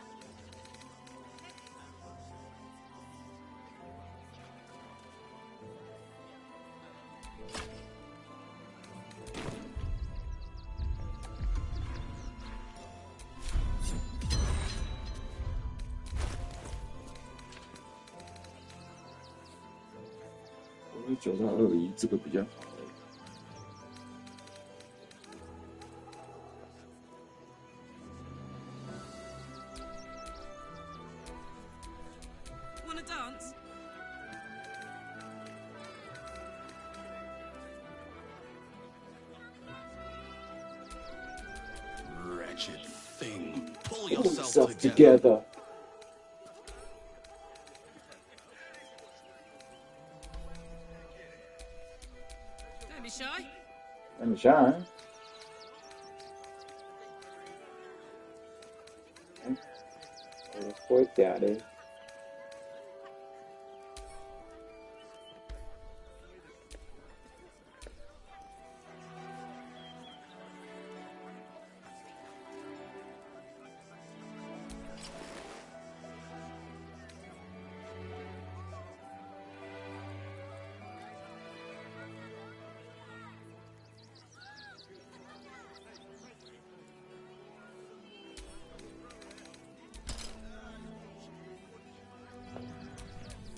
我会9到21，这个比较好。Wanna dance? yourself together. Don't be shy. Don't be shy. Poor daddy.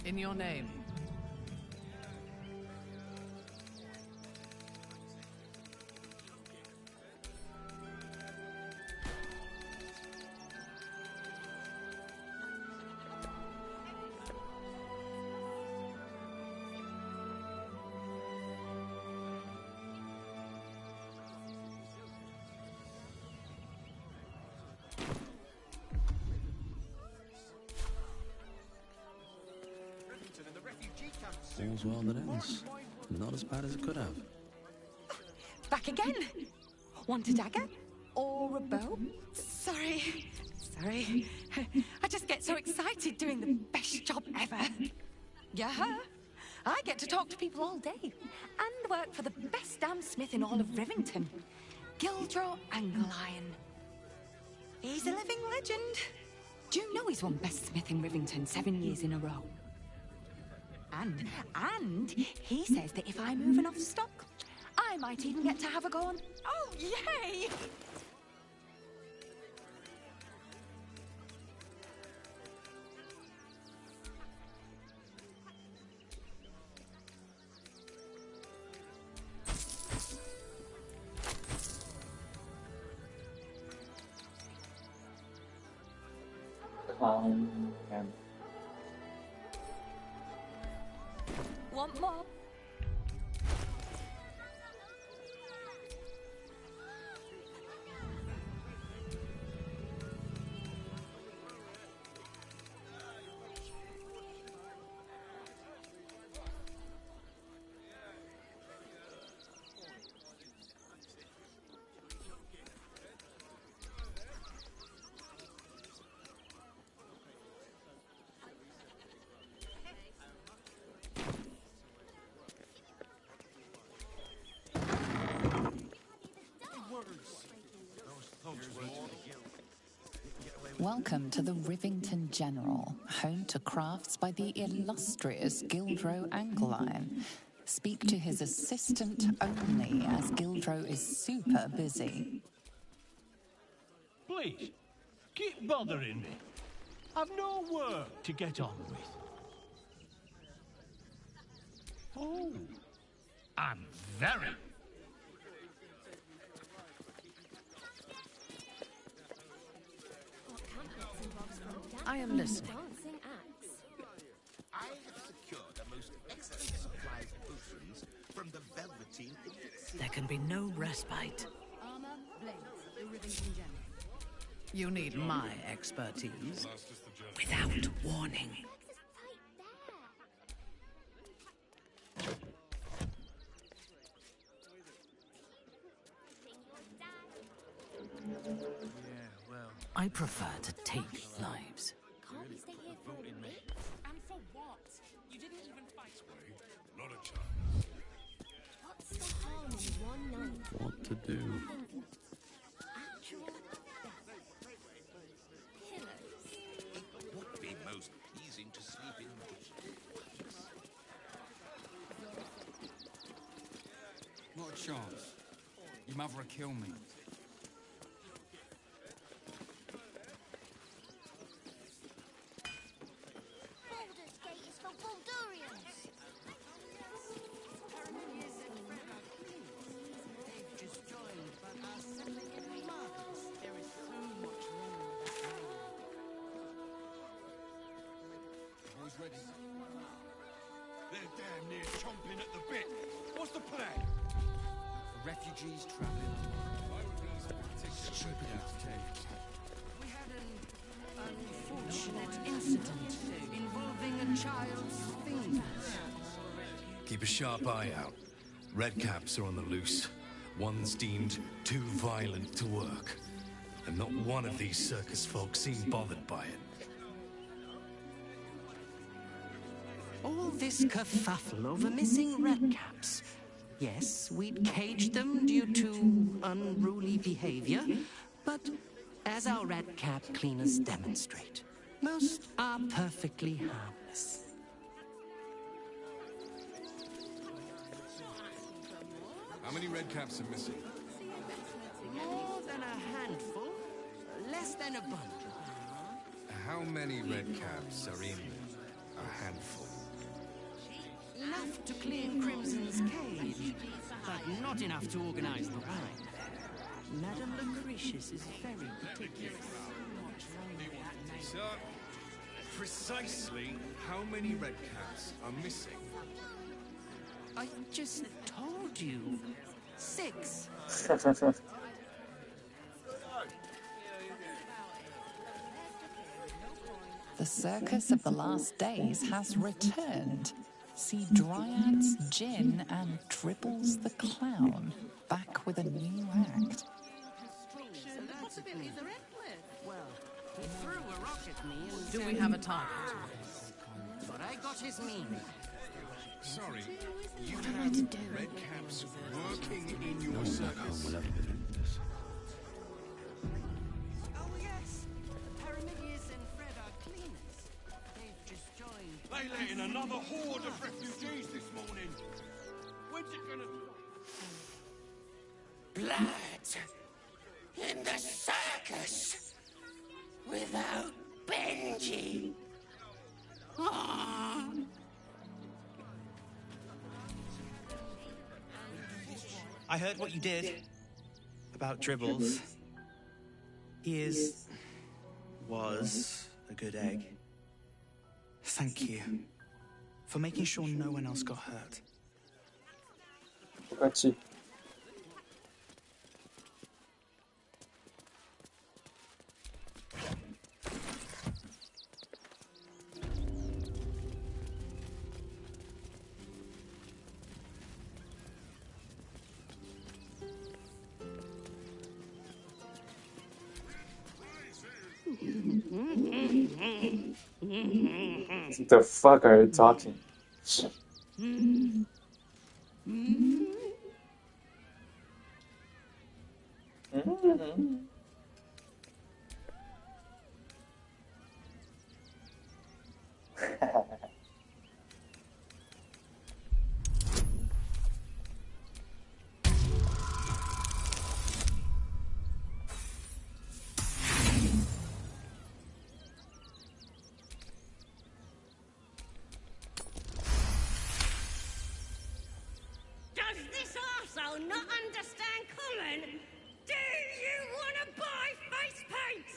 In your name. All's well that ends. Not as bad as it could have. Back again. Want a dagger? Or a bow? Sorry. I just get so excited doing the best job ever. Yeah. I get to talk to people all day. And work for the best damn smith in all of Rivington. Gildro Anglion. He's a living legend. Do you know he's won Best Smith in Rivington 7 years in a row? And he says that if I move enough stock, I might even get to have a go on. Oh, yay! Want more? Welcome to the Rivington General, home to crafts by the illustrious Gildro Anglion. Speak to his assistant only, as Gildro is super busy. Please, keep bothering me. I've no work to get on with. Oh, I'm very... I am listening. I have secured a most excellent supply of potions from the Velveteen Elixir. There can be no respite. Armor, blades, the Rivington General. You need my expertise without warning. I prefer to take lives. Can't we stay here for a bit? And for what? You didn't even fight. Not a chance. What's the harm in one night? What to do? Actual pillows. It would be most pleasing to sleep in these. Not a chance. Your mother will kill me. Baldur's Gate is for Baldurians. They've just joined, but are settling in marvels. There is so much wrong with that name. Boys ready? They're damn near chomping at the bit. What's the plan? For refugees travelling along. Why would these particular stupid to take? We had an unfortunate incident involving a child's fingers. Keep a sharp eye out. Redcaps are on the loose. One's deemed too violent to work. And not one of these circus folk seem bothered by it. All this kerfuffle over missing redcaps. Yes, we'd caged them due to unruly behavior, but as our redcap cleaners demonstrate, most are perfectly harmless. How many redcaps are missing? More than a handful, less than a bundle. How many redcaps are in a handful? Enough to clean Crimson's cage, but not enough to organize the ride. Madame Lucretius is very particular. So, precisely how many redcaps are missing? I just told you. 6. The circus of the last days has returned. See Dryads, Jinn, and Dribbles the Clown back with a new act. The possibilities are endless. Well, he threw a rock at me and Do we have a target? But I got his meaning. Sorry, you have redcaps working in your circus? Oh yes, Paramidius and Fred are cleaners. They've just joined. They let in another horde of refugees this morning. When's it gonna... Blood in the circus without Benji. Aww. I heard what you did about Dribbles. He was a good egg. Thank you for making sure no one else got hurt. 똑같이. The fuck are you talking? Does this arsehole not understand common? Do you want to buy face paint?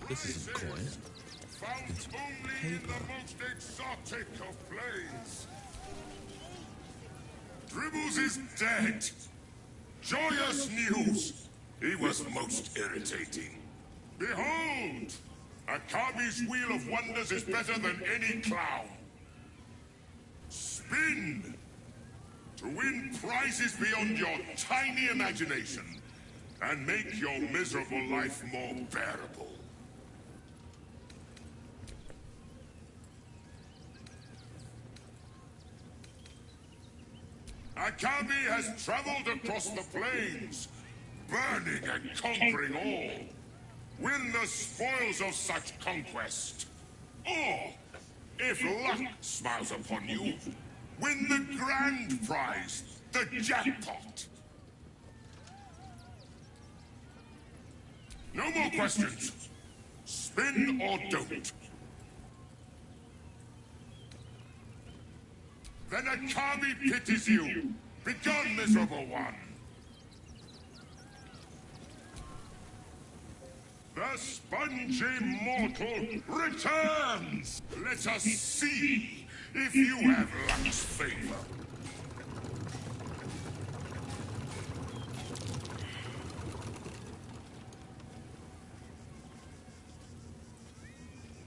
This isn't coin. It's Only the most exotic of blades. Dribbles is dead. Joyous news. He was most irritating. Behold! Akabi's Wheel of Wonders is better than any clown. Spin! To win prizes beyond your tiny imagination. and make your miserable life more bearable. Akabi has traveled across the plains, burning and conquering all. Win the spoils of such conquest. Or, if luck smiles upon you, win the grand prize, the jackpot. No more questions. Spin or don't. Then Akabi pities you. Begone, miserable one. The spongy mortal returns! Let us see if you have luck's favor.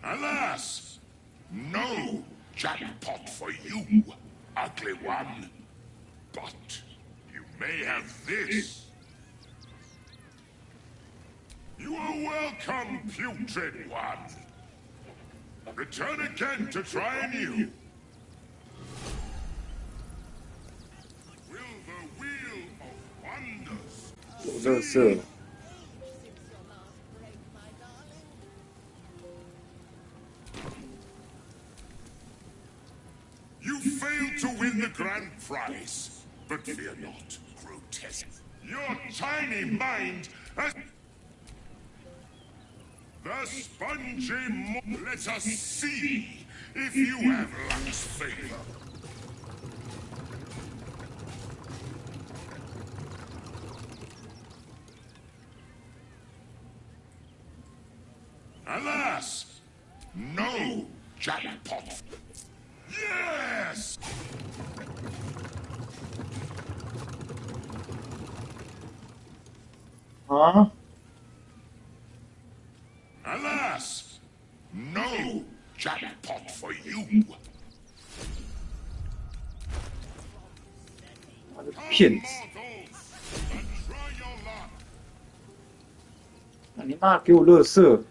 Alas! No jackpot for you, ugly one. But you may have this. You are welcome, putrid one. Return again to try anew. Will the wheel of wonders... 有乐色。You failed to win the grand prize, but fear not, grotesque. Your tiny mind has... The spongy let us see if you have luck's favor. Alas, no jackpot. Yes! Huh? Alas, no jackpot for you. 妈的骗子！那你妈给我乐色！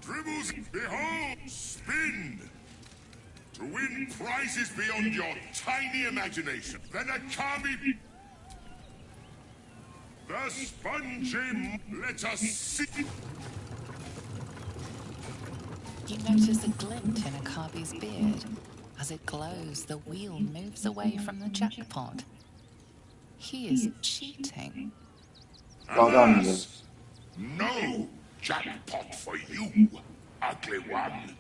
Dribbles, behold, spin! To win prizes beyond your tiny imagination. Then Akabi... The spongy... Let us see... You notice a glint in Akabi's beard. As it glows, the wheel moves away from the jackpot. He is cheating. Alas, no jackpot for you, ugly one.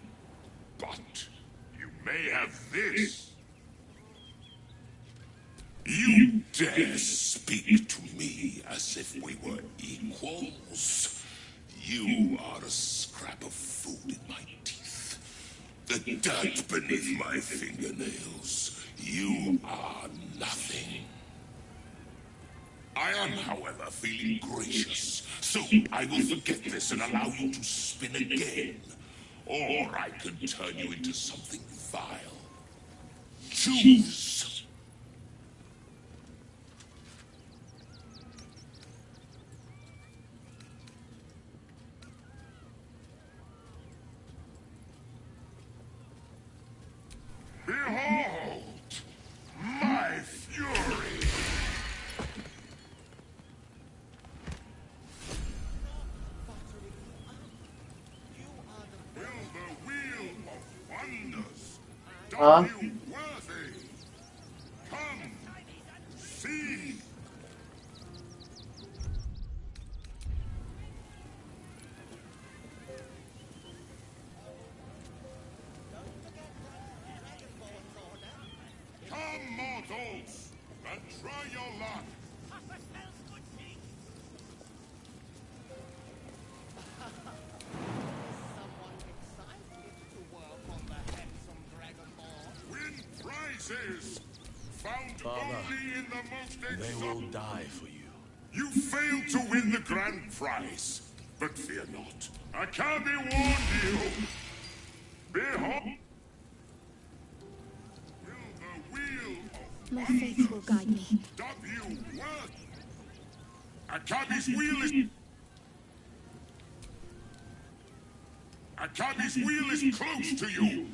But you may have this. You dare speak to me as if we were equals? You are a scrap of food in my teeth. The dirt beneath my fingernails. You are nothing. I am, however, feeling gracious, so I will forget this and allow you to spin again. Or I can turn you into something vile. Choose! Behold! My fury! Huh? You worthy? Come, see. Come, mortals, and try your luck. Win prizes found only in the most They will die for you. You failed to win the grand prize, But fear not. Akabi warned you. Behold. Will the wheel of My faith will guide me. W work? Akabi's wheel is... Akabi's wheel is close to you.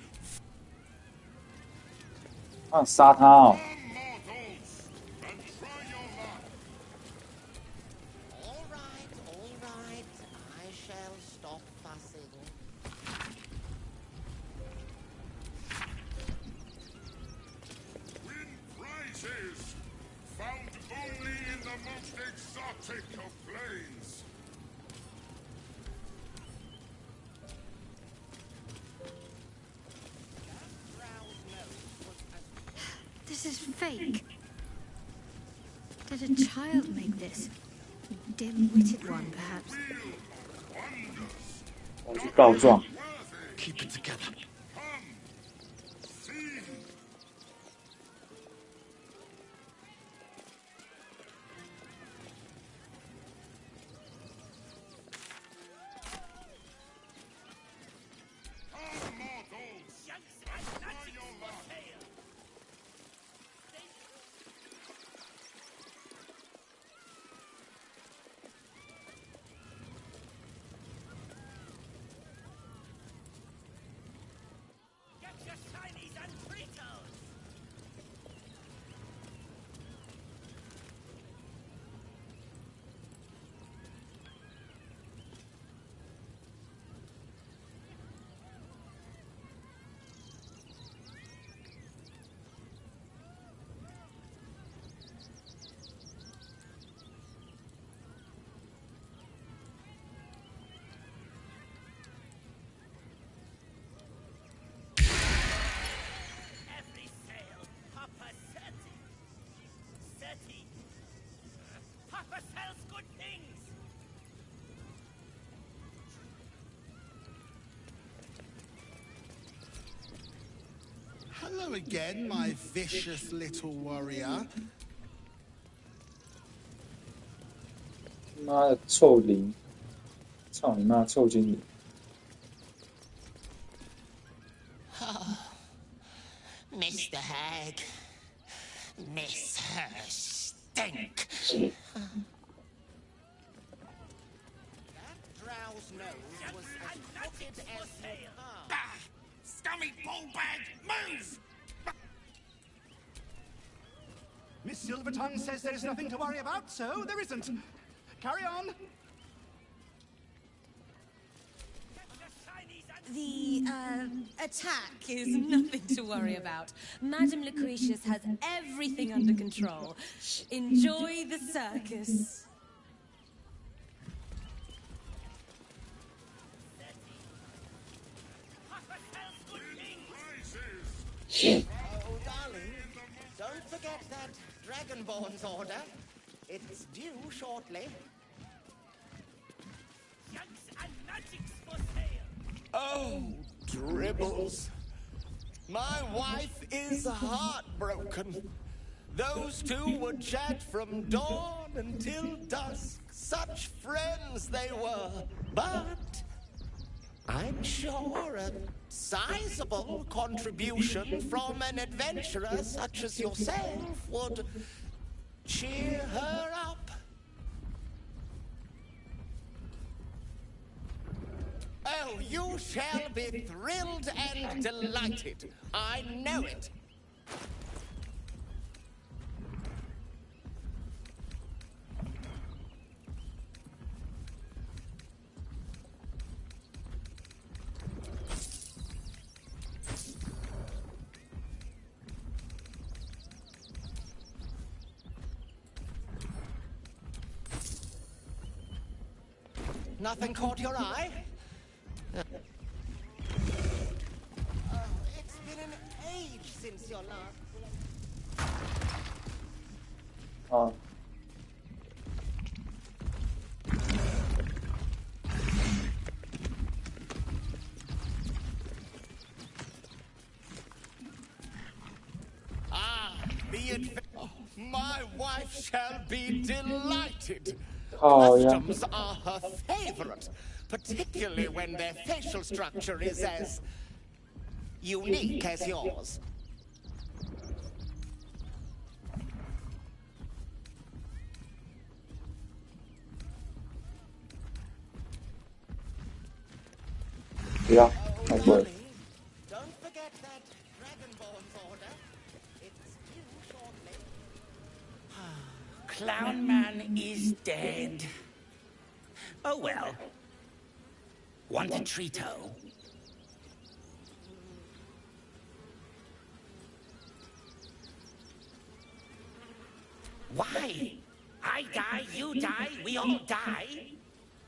啊，杀他哦！ All right. I shall stop fussing. Win prizes found only in the most exotic of planes. This is fake. Did a child make this? A dim-witted one, perhaps. 我去告状。 Keep it together. Hello again, my vicious little warrior. 妈的臭灵！操你妈臭精灵！ Mr. Hag. Miss her stink. That drow's nose was as crooked as your car. Bah! Scummy bullbag! Move! Miss Silvertongue says there is nothing to worry about, so there isn't. Carry on. The, attack is nothing to worry about. Madame Lucretius has everything under control. Enjoy the circus. Oh, darling, don't forget that Dragonborn's order. It's due shortly. Oh, dribbles. My wife is heartbroken. Those two would chat from dawn until dusk. Such friends they were. But I'm sure a sizable contribution from an adventurer such as yourself would cheer her up. Oh, you shall be thrilled and delighted. I know it. Nothing caught your eye? Oh, it's been an age since your last... Oh. Ah, be it... Oh, my wife shall be delighted. customs are her favorite, particularly when their facial structure is as unique as yours. Yeah, that's right. Don't forget that Dragonborn's order. It's due shortly. Clown Man is dead. Oh well. Want a treato? Why? I die, you die, we all die.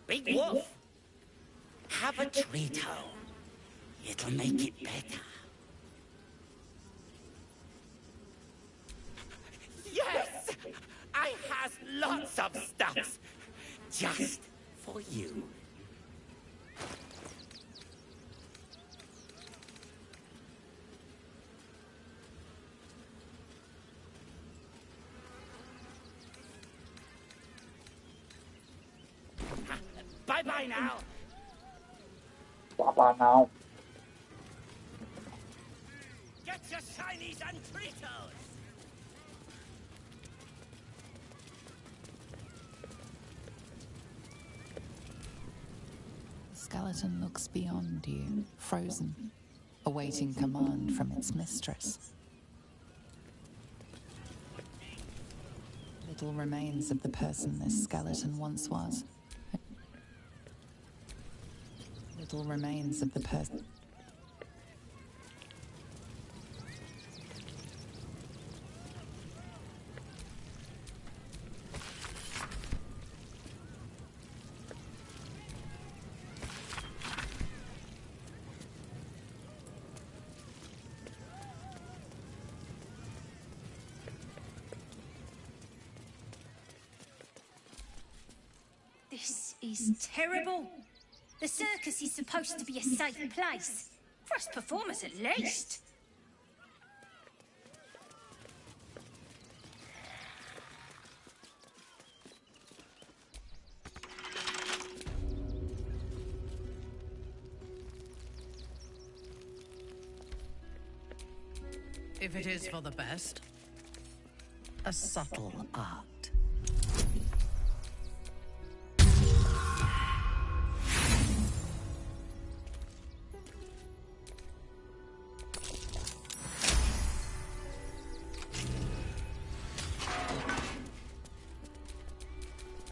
Big Wolf. Have a treato. It'll make it better. Yes! I has lots of stuff. Just for you. Bye-bye now. Bye-bye now. Get your shinies and treatos. The skeleton looks beyond you, frozen, awaiting command from its mistress. Little remains of the person this skeleton once was. Little remains of the person. This is terrible. The circus is supposed to be a safe place. For us performers, at least. If it is for the best, a subtle art.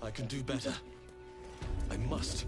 I can do better. I must.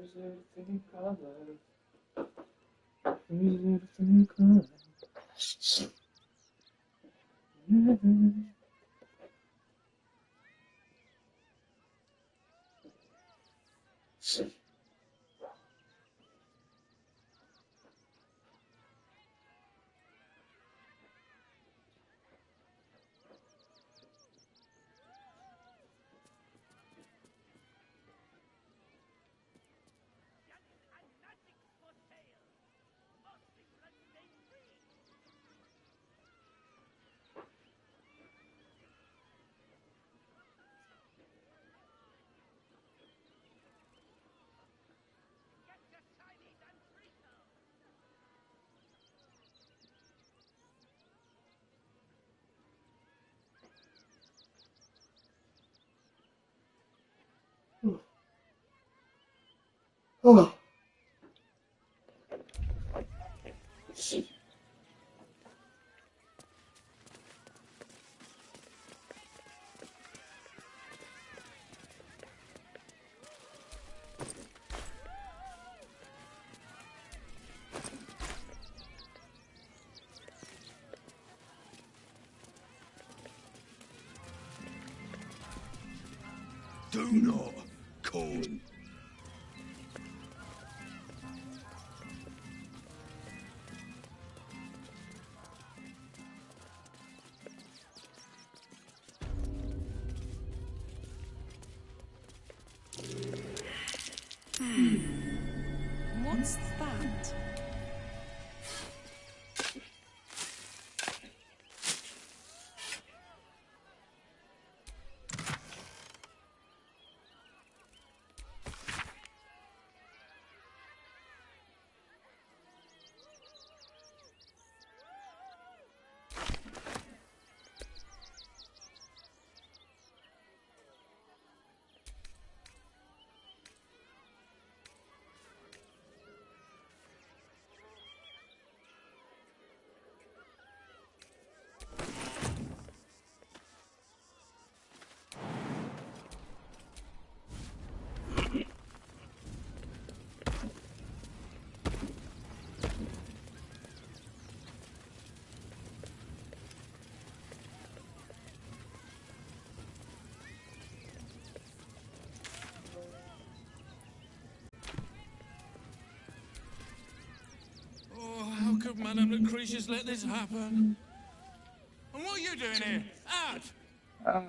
Is everything colored? Is everything colored? Oh. Do not call. What's that? Oh, how could Madame Lucretius let this happen? And what are you doing here? Out! Ah.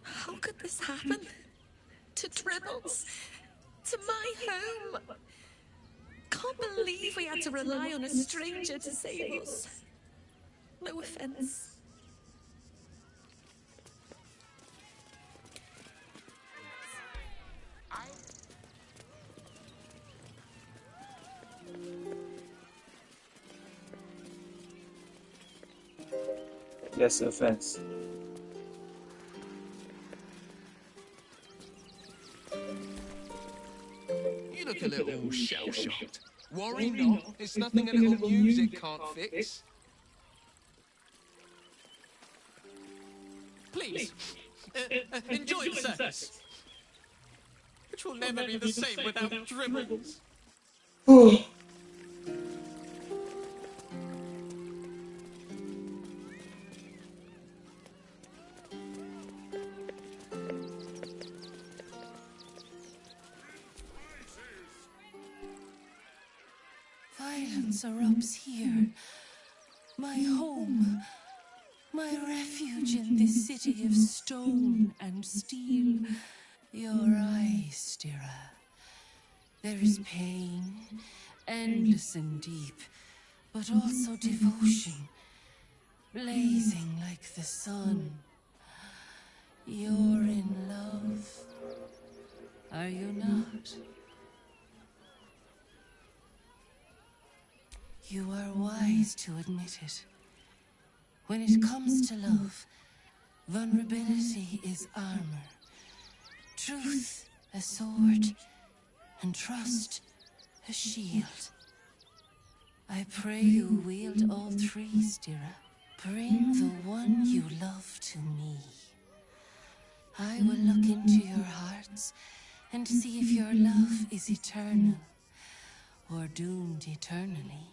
How could this happen? To Dribbles? To my home? Can't believe we had to rely on a stranger to save us. No offense. Yes, offense. You look a little shell-shocked. Worry not, it's nothing a little music can't fix. Please, enjoy the circus, which will never be the same without Dribbles. Violence erupts here. My home. My refuge in this city of stone and steel. Your eyes, Stira. There is pain, endless and deep, but also devotion, blazing like the sun. You're in love, are you not? You are wise to admit it. When it comes to love, vulnerability is armor, truth a sword, and trust a shield. I pray you wield all three, Stira. Bring the one you love to me. I will look into your hearts and see if your love is eternal or doomed eternally.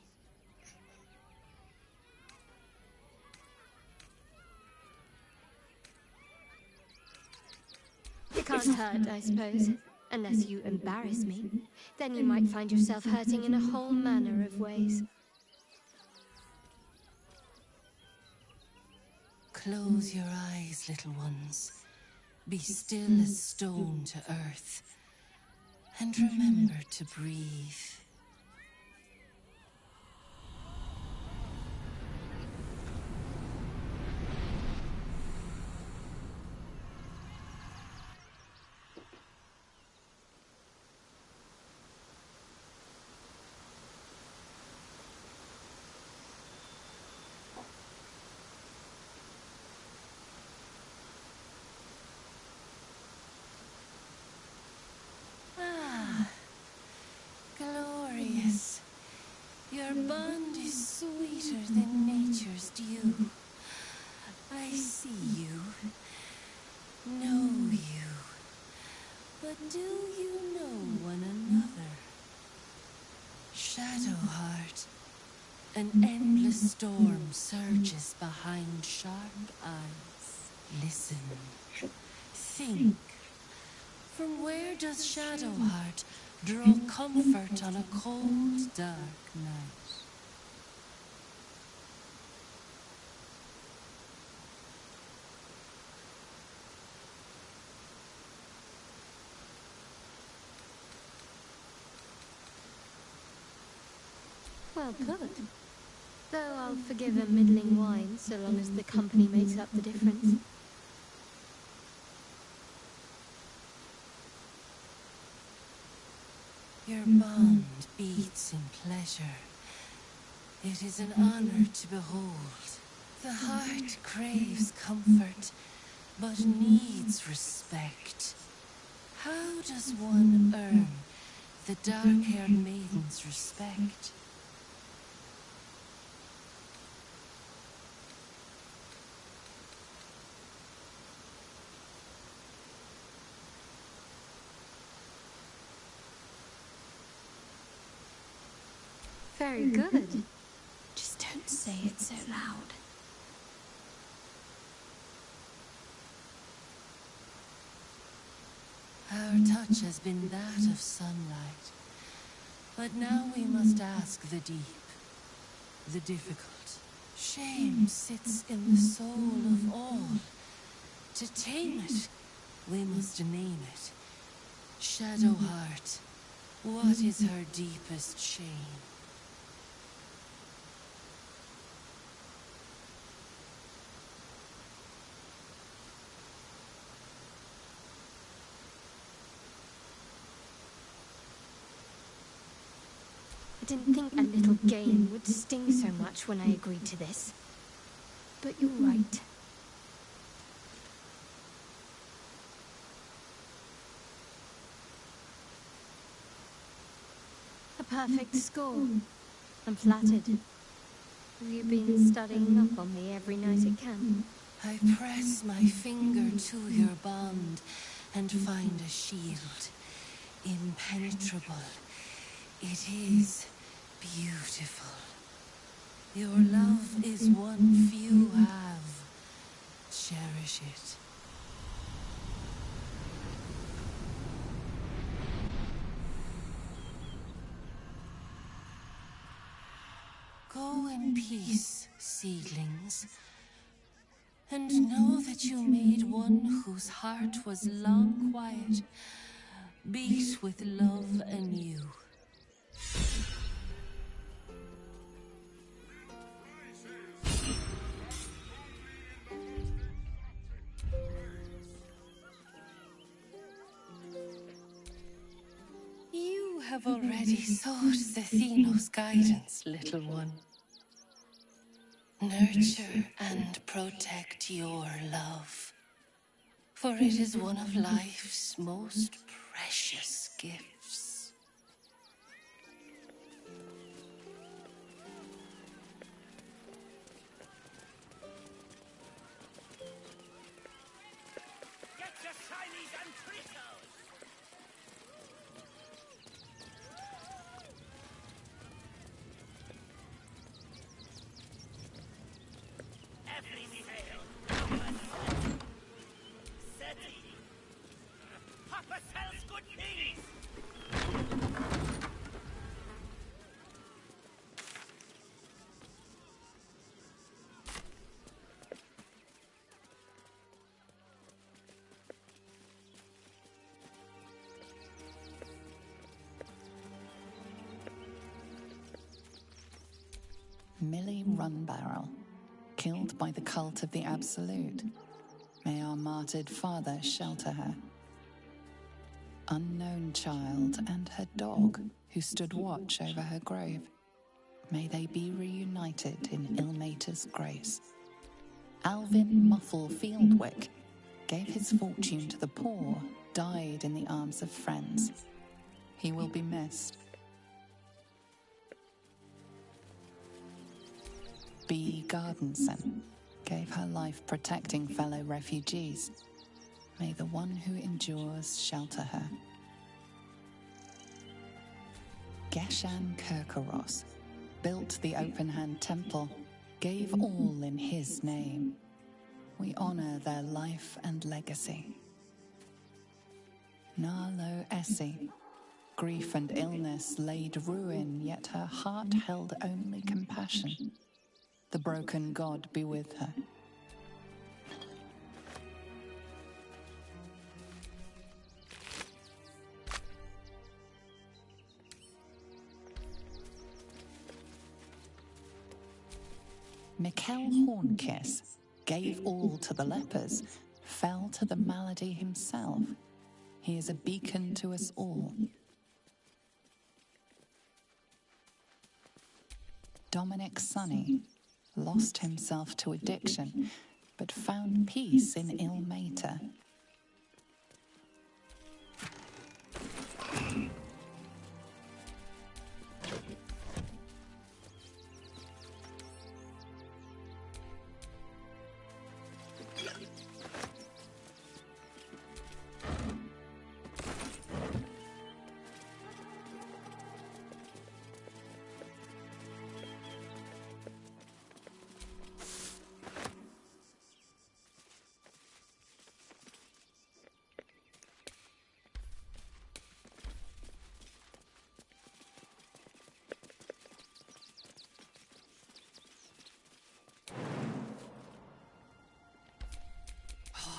It can't hurt, I suppose. Unless you embarrass me. Then you might find yourself hurting in a whole manner of ways. Close your eyes, little ones. Be still as stone to earth. And remember to breathe. Shadowheart. An endless storm surges behind sharp eyes. Listen. Think. From where does Shadowheart draw comfort on a cold, dark night? Well put. Though I'll forgive a middling wine so long as the company makes up the difference. Your bond beats in pleasure. It is an honor to behold. The heart craves comfort, but needs respect. How does one earn the dark-haired maiden's respect? Very good. Just don't say it so loud. Our touch has been that of sunlight. But now we must ask the deep, the difficult. Shame sits in the soul of all. To tame it, we must name it. Shadowheart, what is her deepest shame? I didn't think a little game would sting so much when I agreed to this. But you're right. A perfect score. I'm flattered. Have you been studying up on me every night at camp? I press my finger to your bond and find a shield. Impenetrable. It is beautiful. Your love is one few have. Cherish it. Go in peace, seedlings, and know that you made one whose heart was long quiet, beat with love anew. You have already sought Zethino's guidance, little one. Nurture and protect your love, for it is one of life's most precious gifts. Get your shinies and trickles! Every sail, Papa Seti. Papa sells good things! Millie Runbarrel, killed by the cult of the Absolute. May our martyred father shelter her. Unknown child and her dog, who stood watch over her grave. May they be reunited in Ilmater's grace. Alvin Muffle Fieldwick gave his fortune to the poor, died in the arms of friends. He will be missed. B. Gardenson gave her life protecting fellow refugees. May the one who endures shelter her. Geshan Kirkaros built the Open-Hand Temple, gave all in his name. We honor their life and legacy. Narlo Essie, grief and illness laid ruin, yet her heart held only compassion. The broken god be with her. Mikkel Hornkiss gave all to the lepers, fell to the malady himself. He is a beacon to us all. Dominic Sonny lost himself to addiction, but found peace in Ilmater.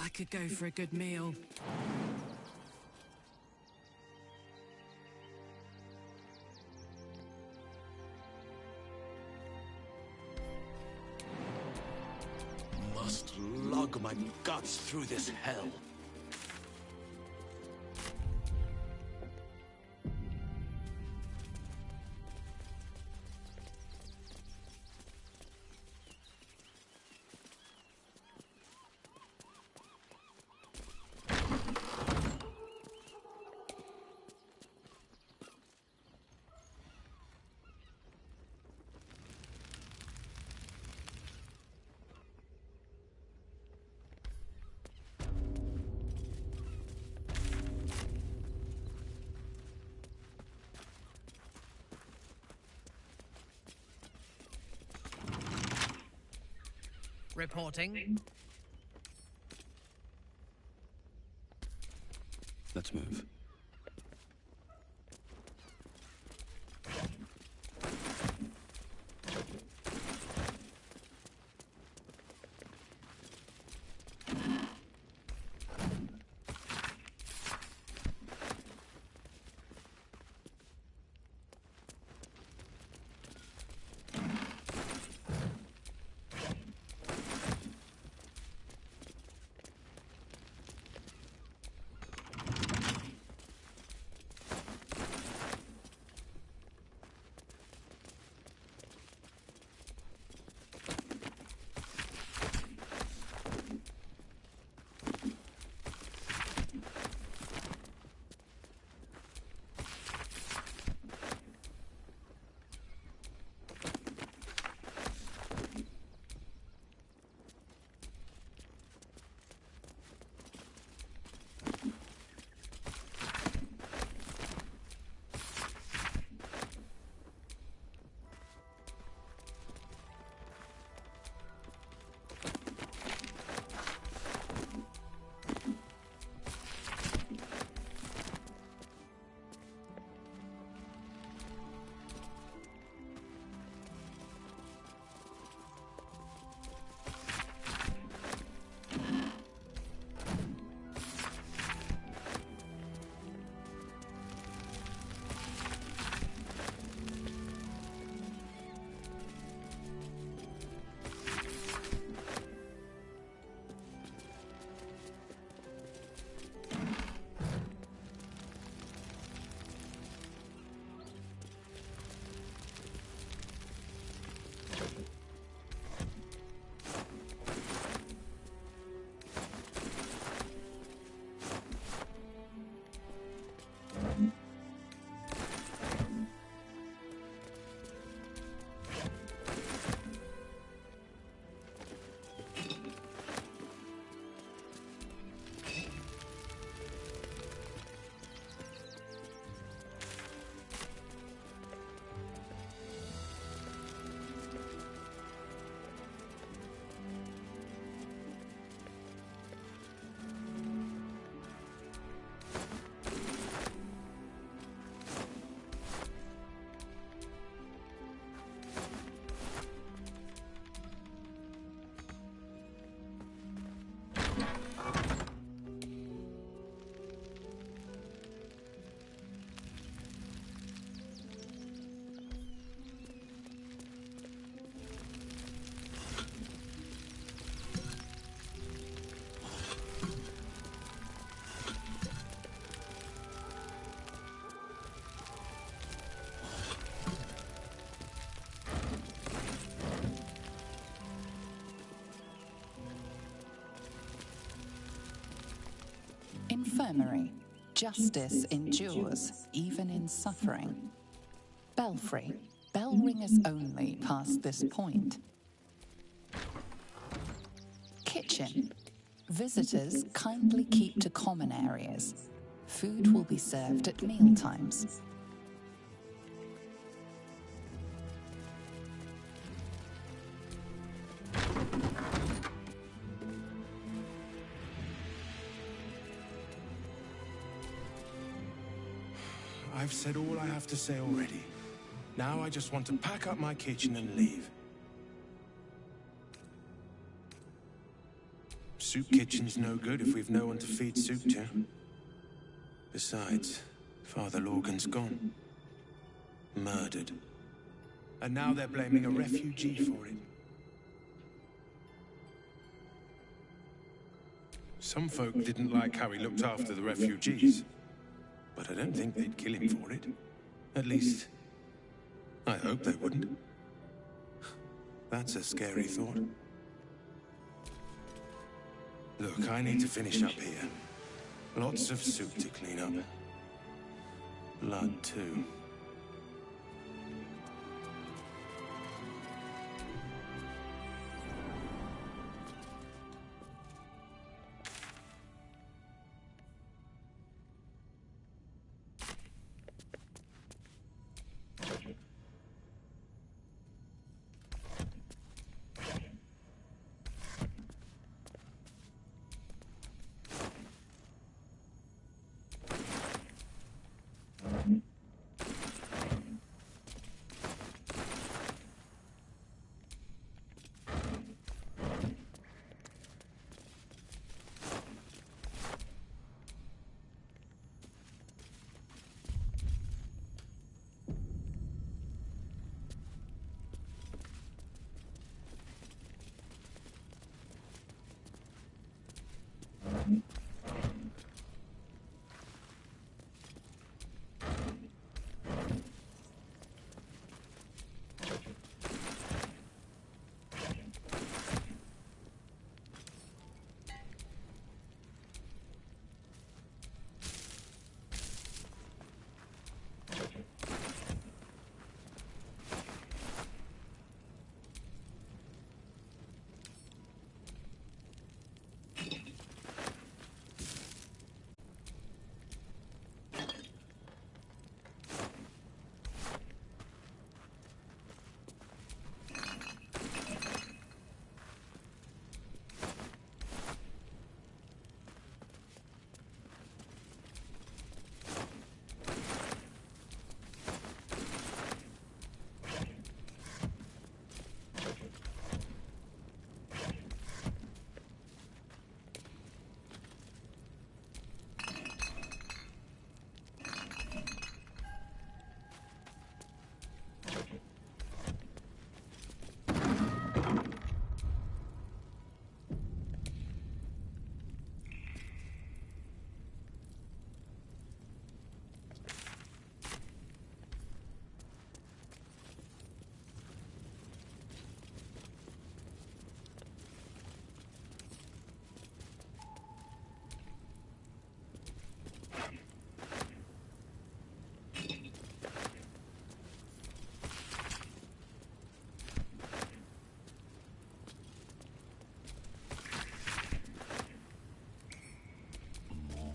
I could go for a good meal. Must lug my guts through this hell. Reporting. Let's move. memory, justice endures, even in suffering. Belfry, bell ringers only past this point. Kitchen. Visitors kindly keep to common areas. Food will be served at mealtimes. I've said all I have to say already. Now I just want to pack up my kitchen and leave. Soup kitchen's no good if we've no one to feed soup to. Besides, Father Lorgan's gone. Murdered. And now they're blaming a refugee for it. Some folk didn't like how he looked after the refugees. But I don't think they'd kill him for it. At least, I hope they wouldn't. That's a scary thought. Look, I need to finish up here. Lots of soup to clean up. Blood, too.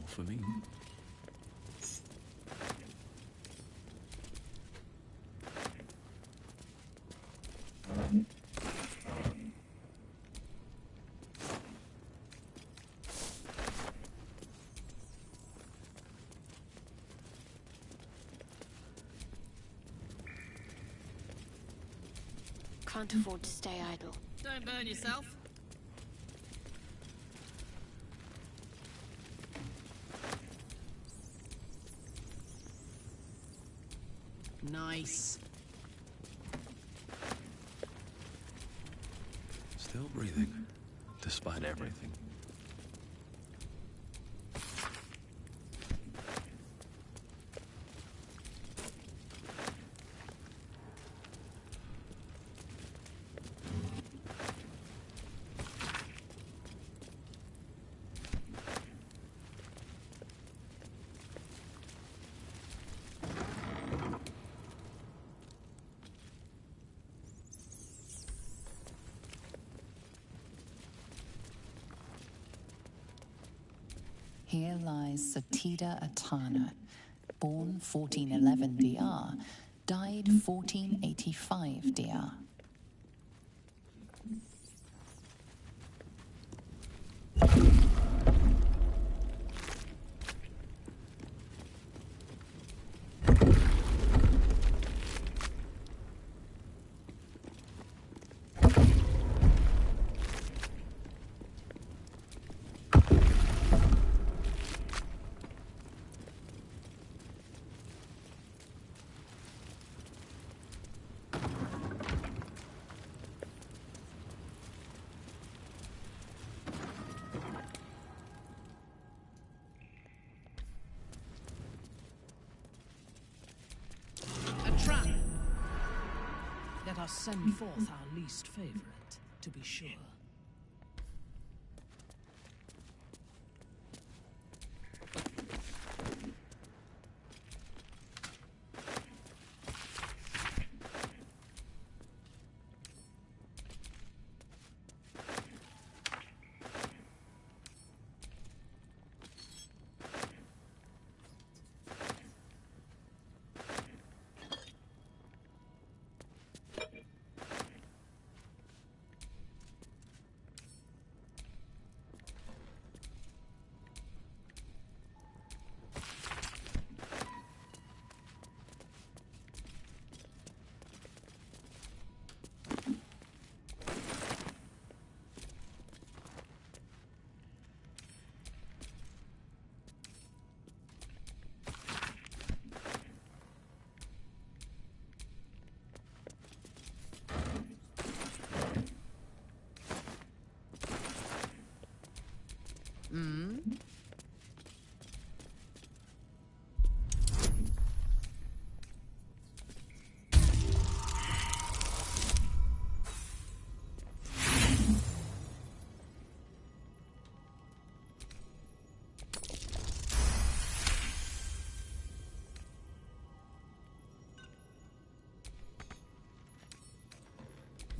For me. Can't afford to stay idle. Don't burn yourself. Nice. Still breathing, despite everything. Here lies Satida Atana, born 1411 DR, died 1485 DR. Let us send forth our least favorite, to be sure.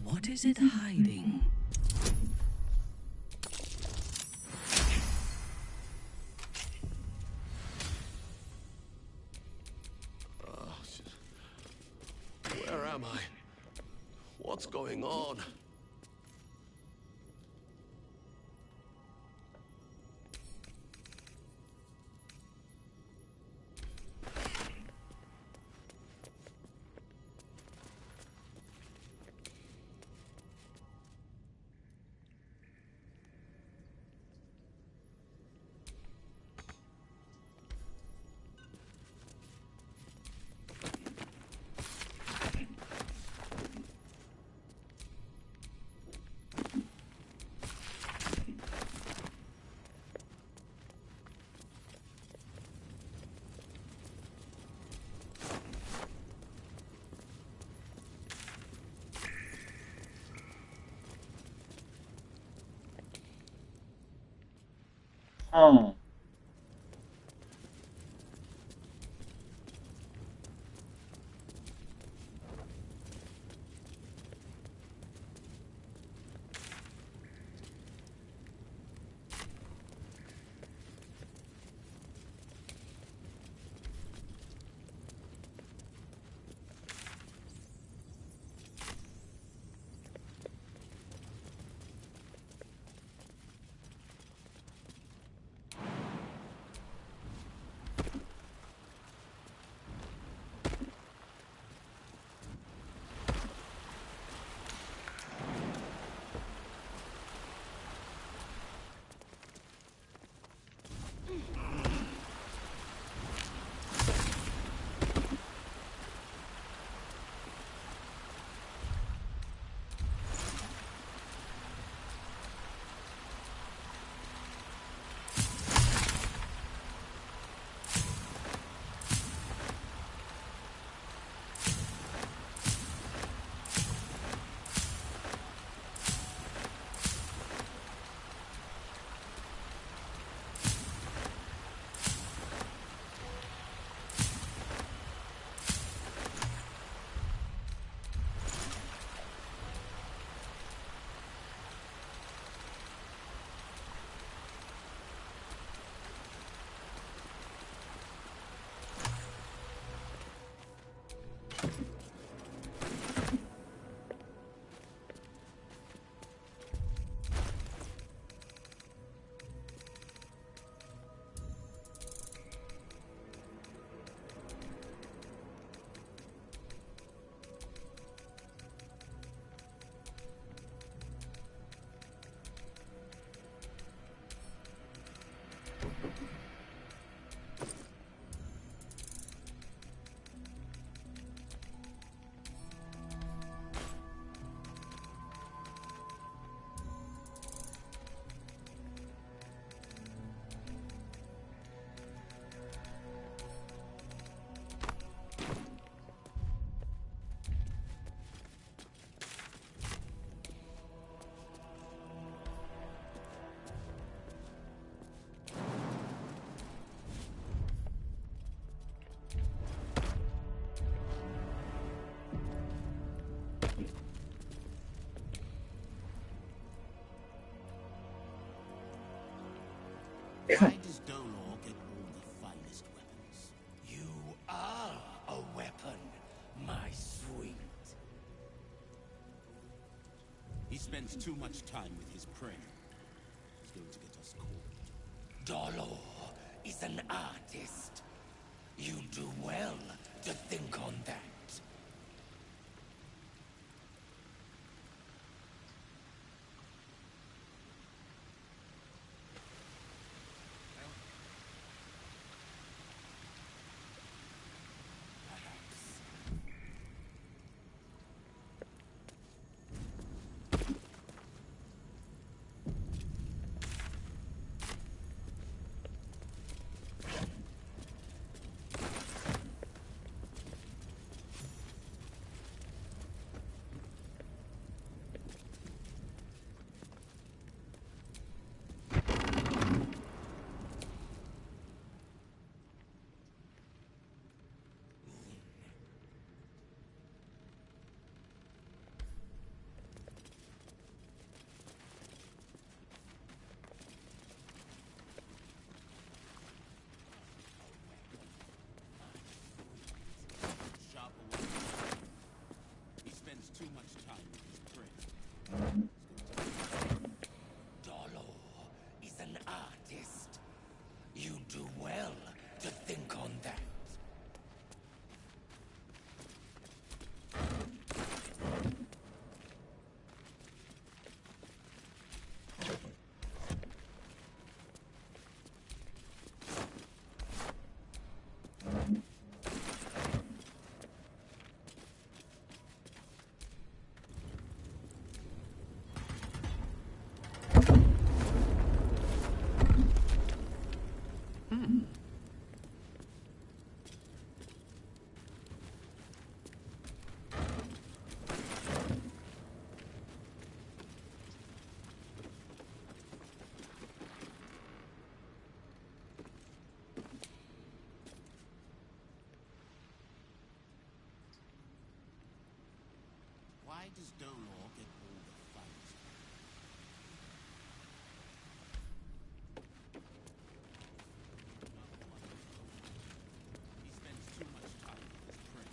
What is it hiding? Where am I? What's going on? Hmm. Why does Dolor get all the finest weapons? You are a weapon, my sweet. He spends too much time with his prey. He's going to get us caught. Dolor is an artist. You do well to think on that. He spends too much time with his prey. Dolor is an artist. You do well to think on that. Why does Dolor get all the finest? He spends too much time with his prey.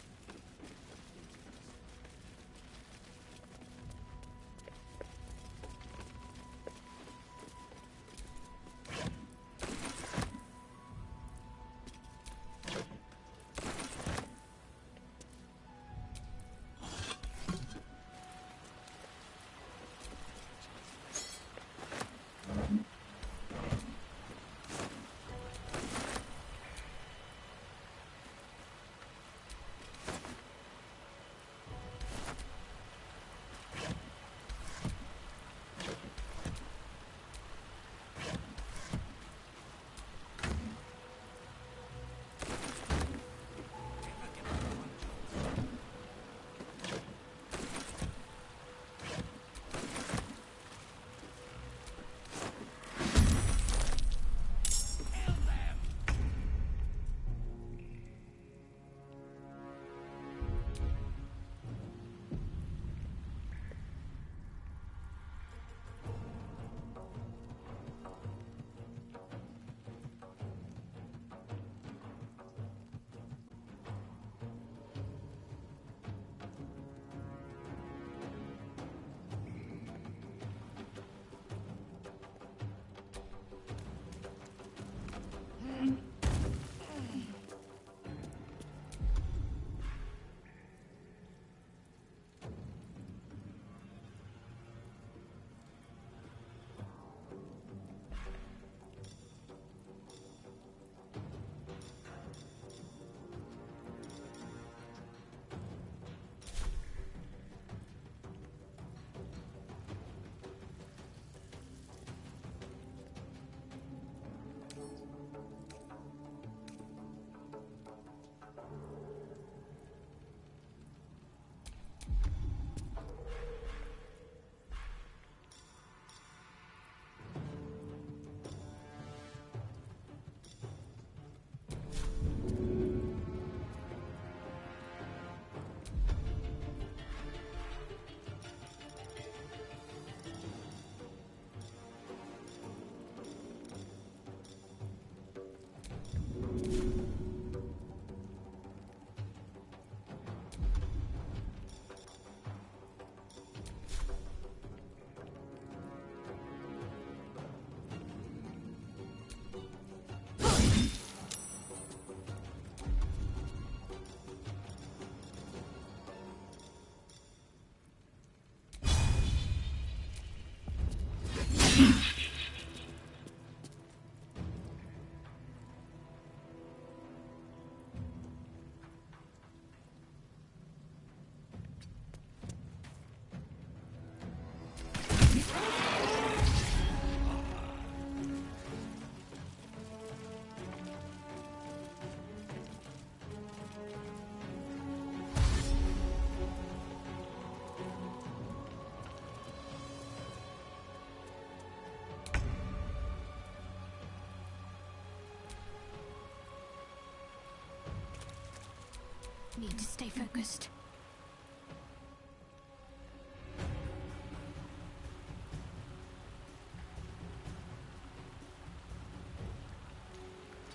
Need to stay focused.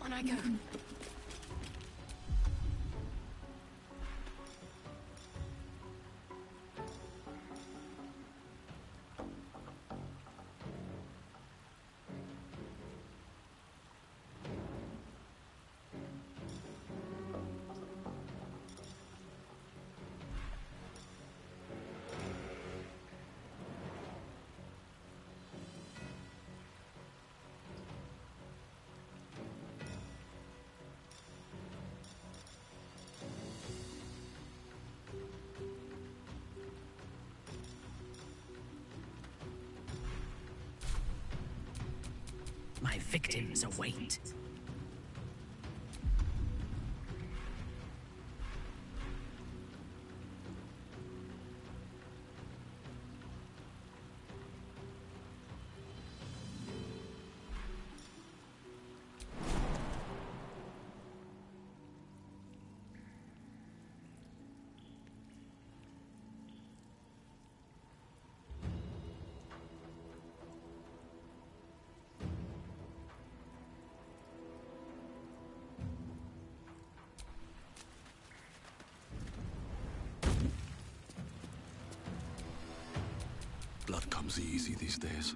On I go. My victims await. Blood comes easy these days.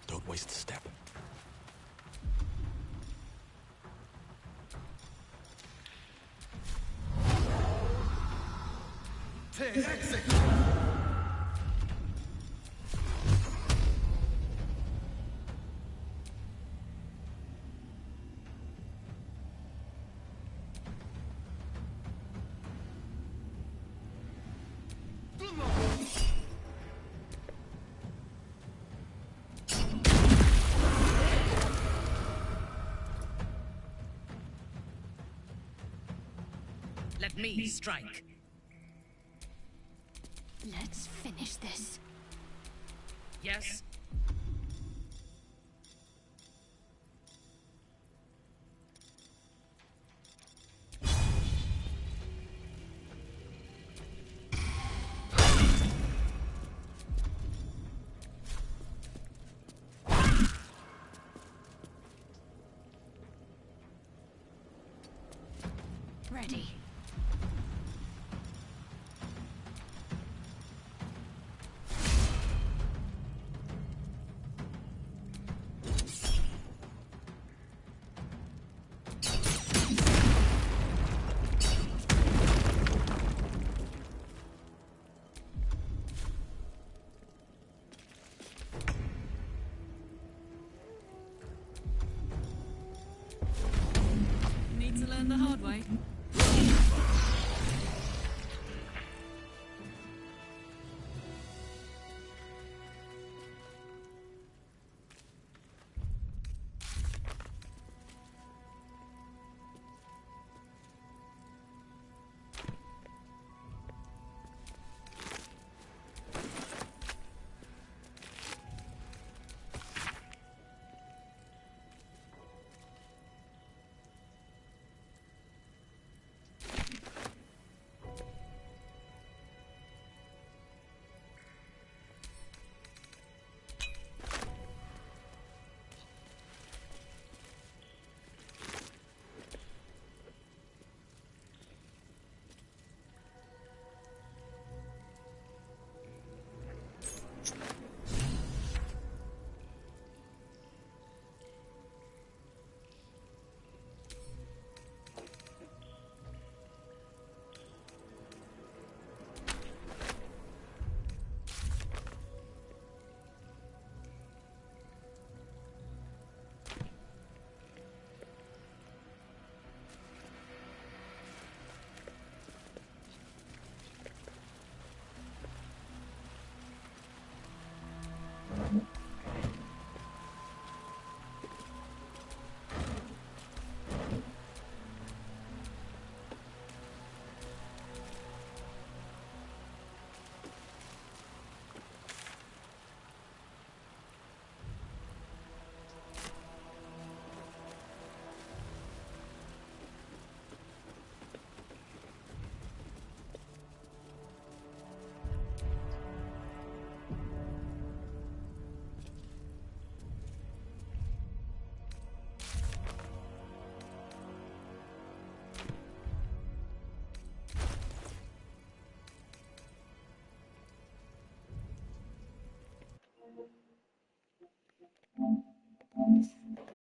Don't waste a step. Exit! Let me strike. Let's finish this. Yes? Ready. Need to learn the hard way.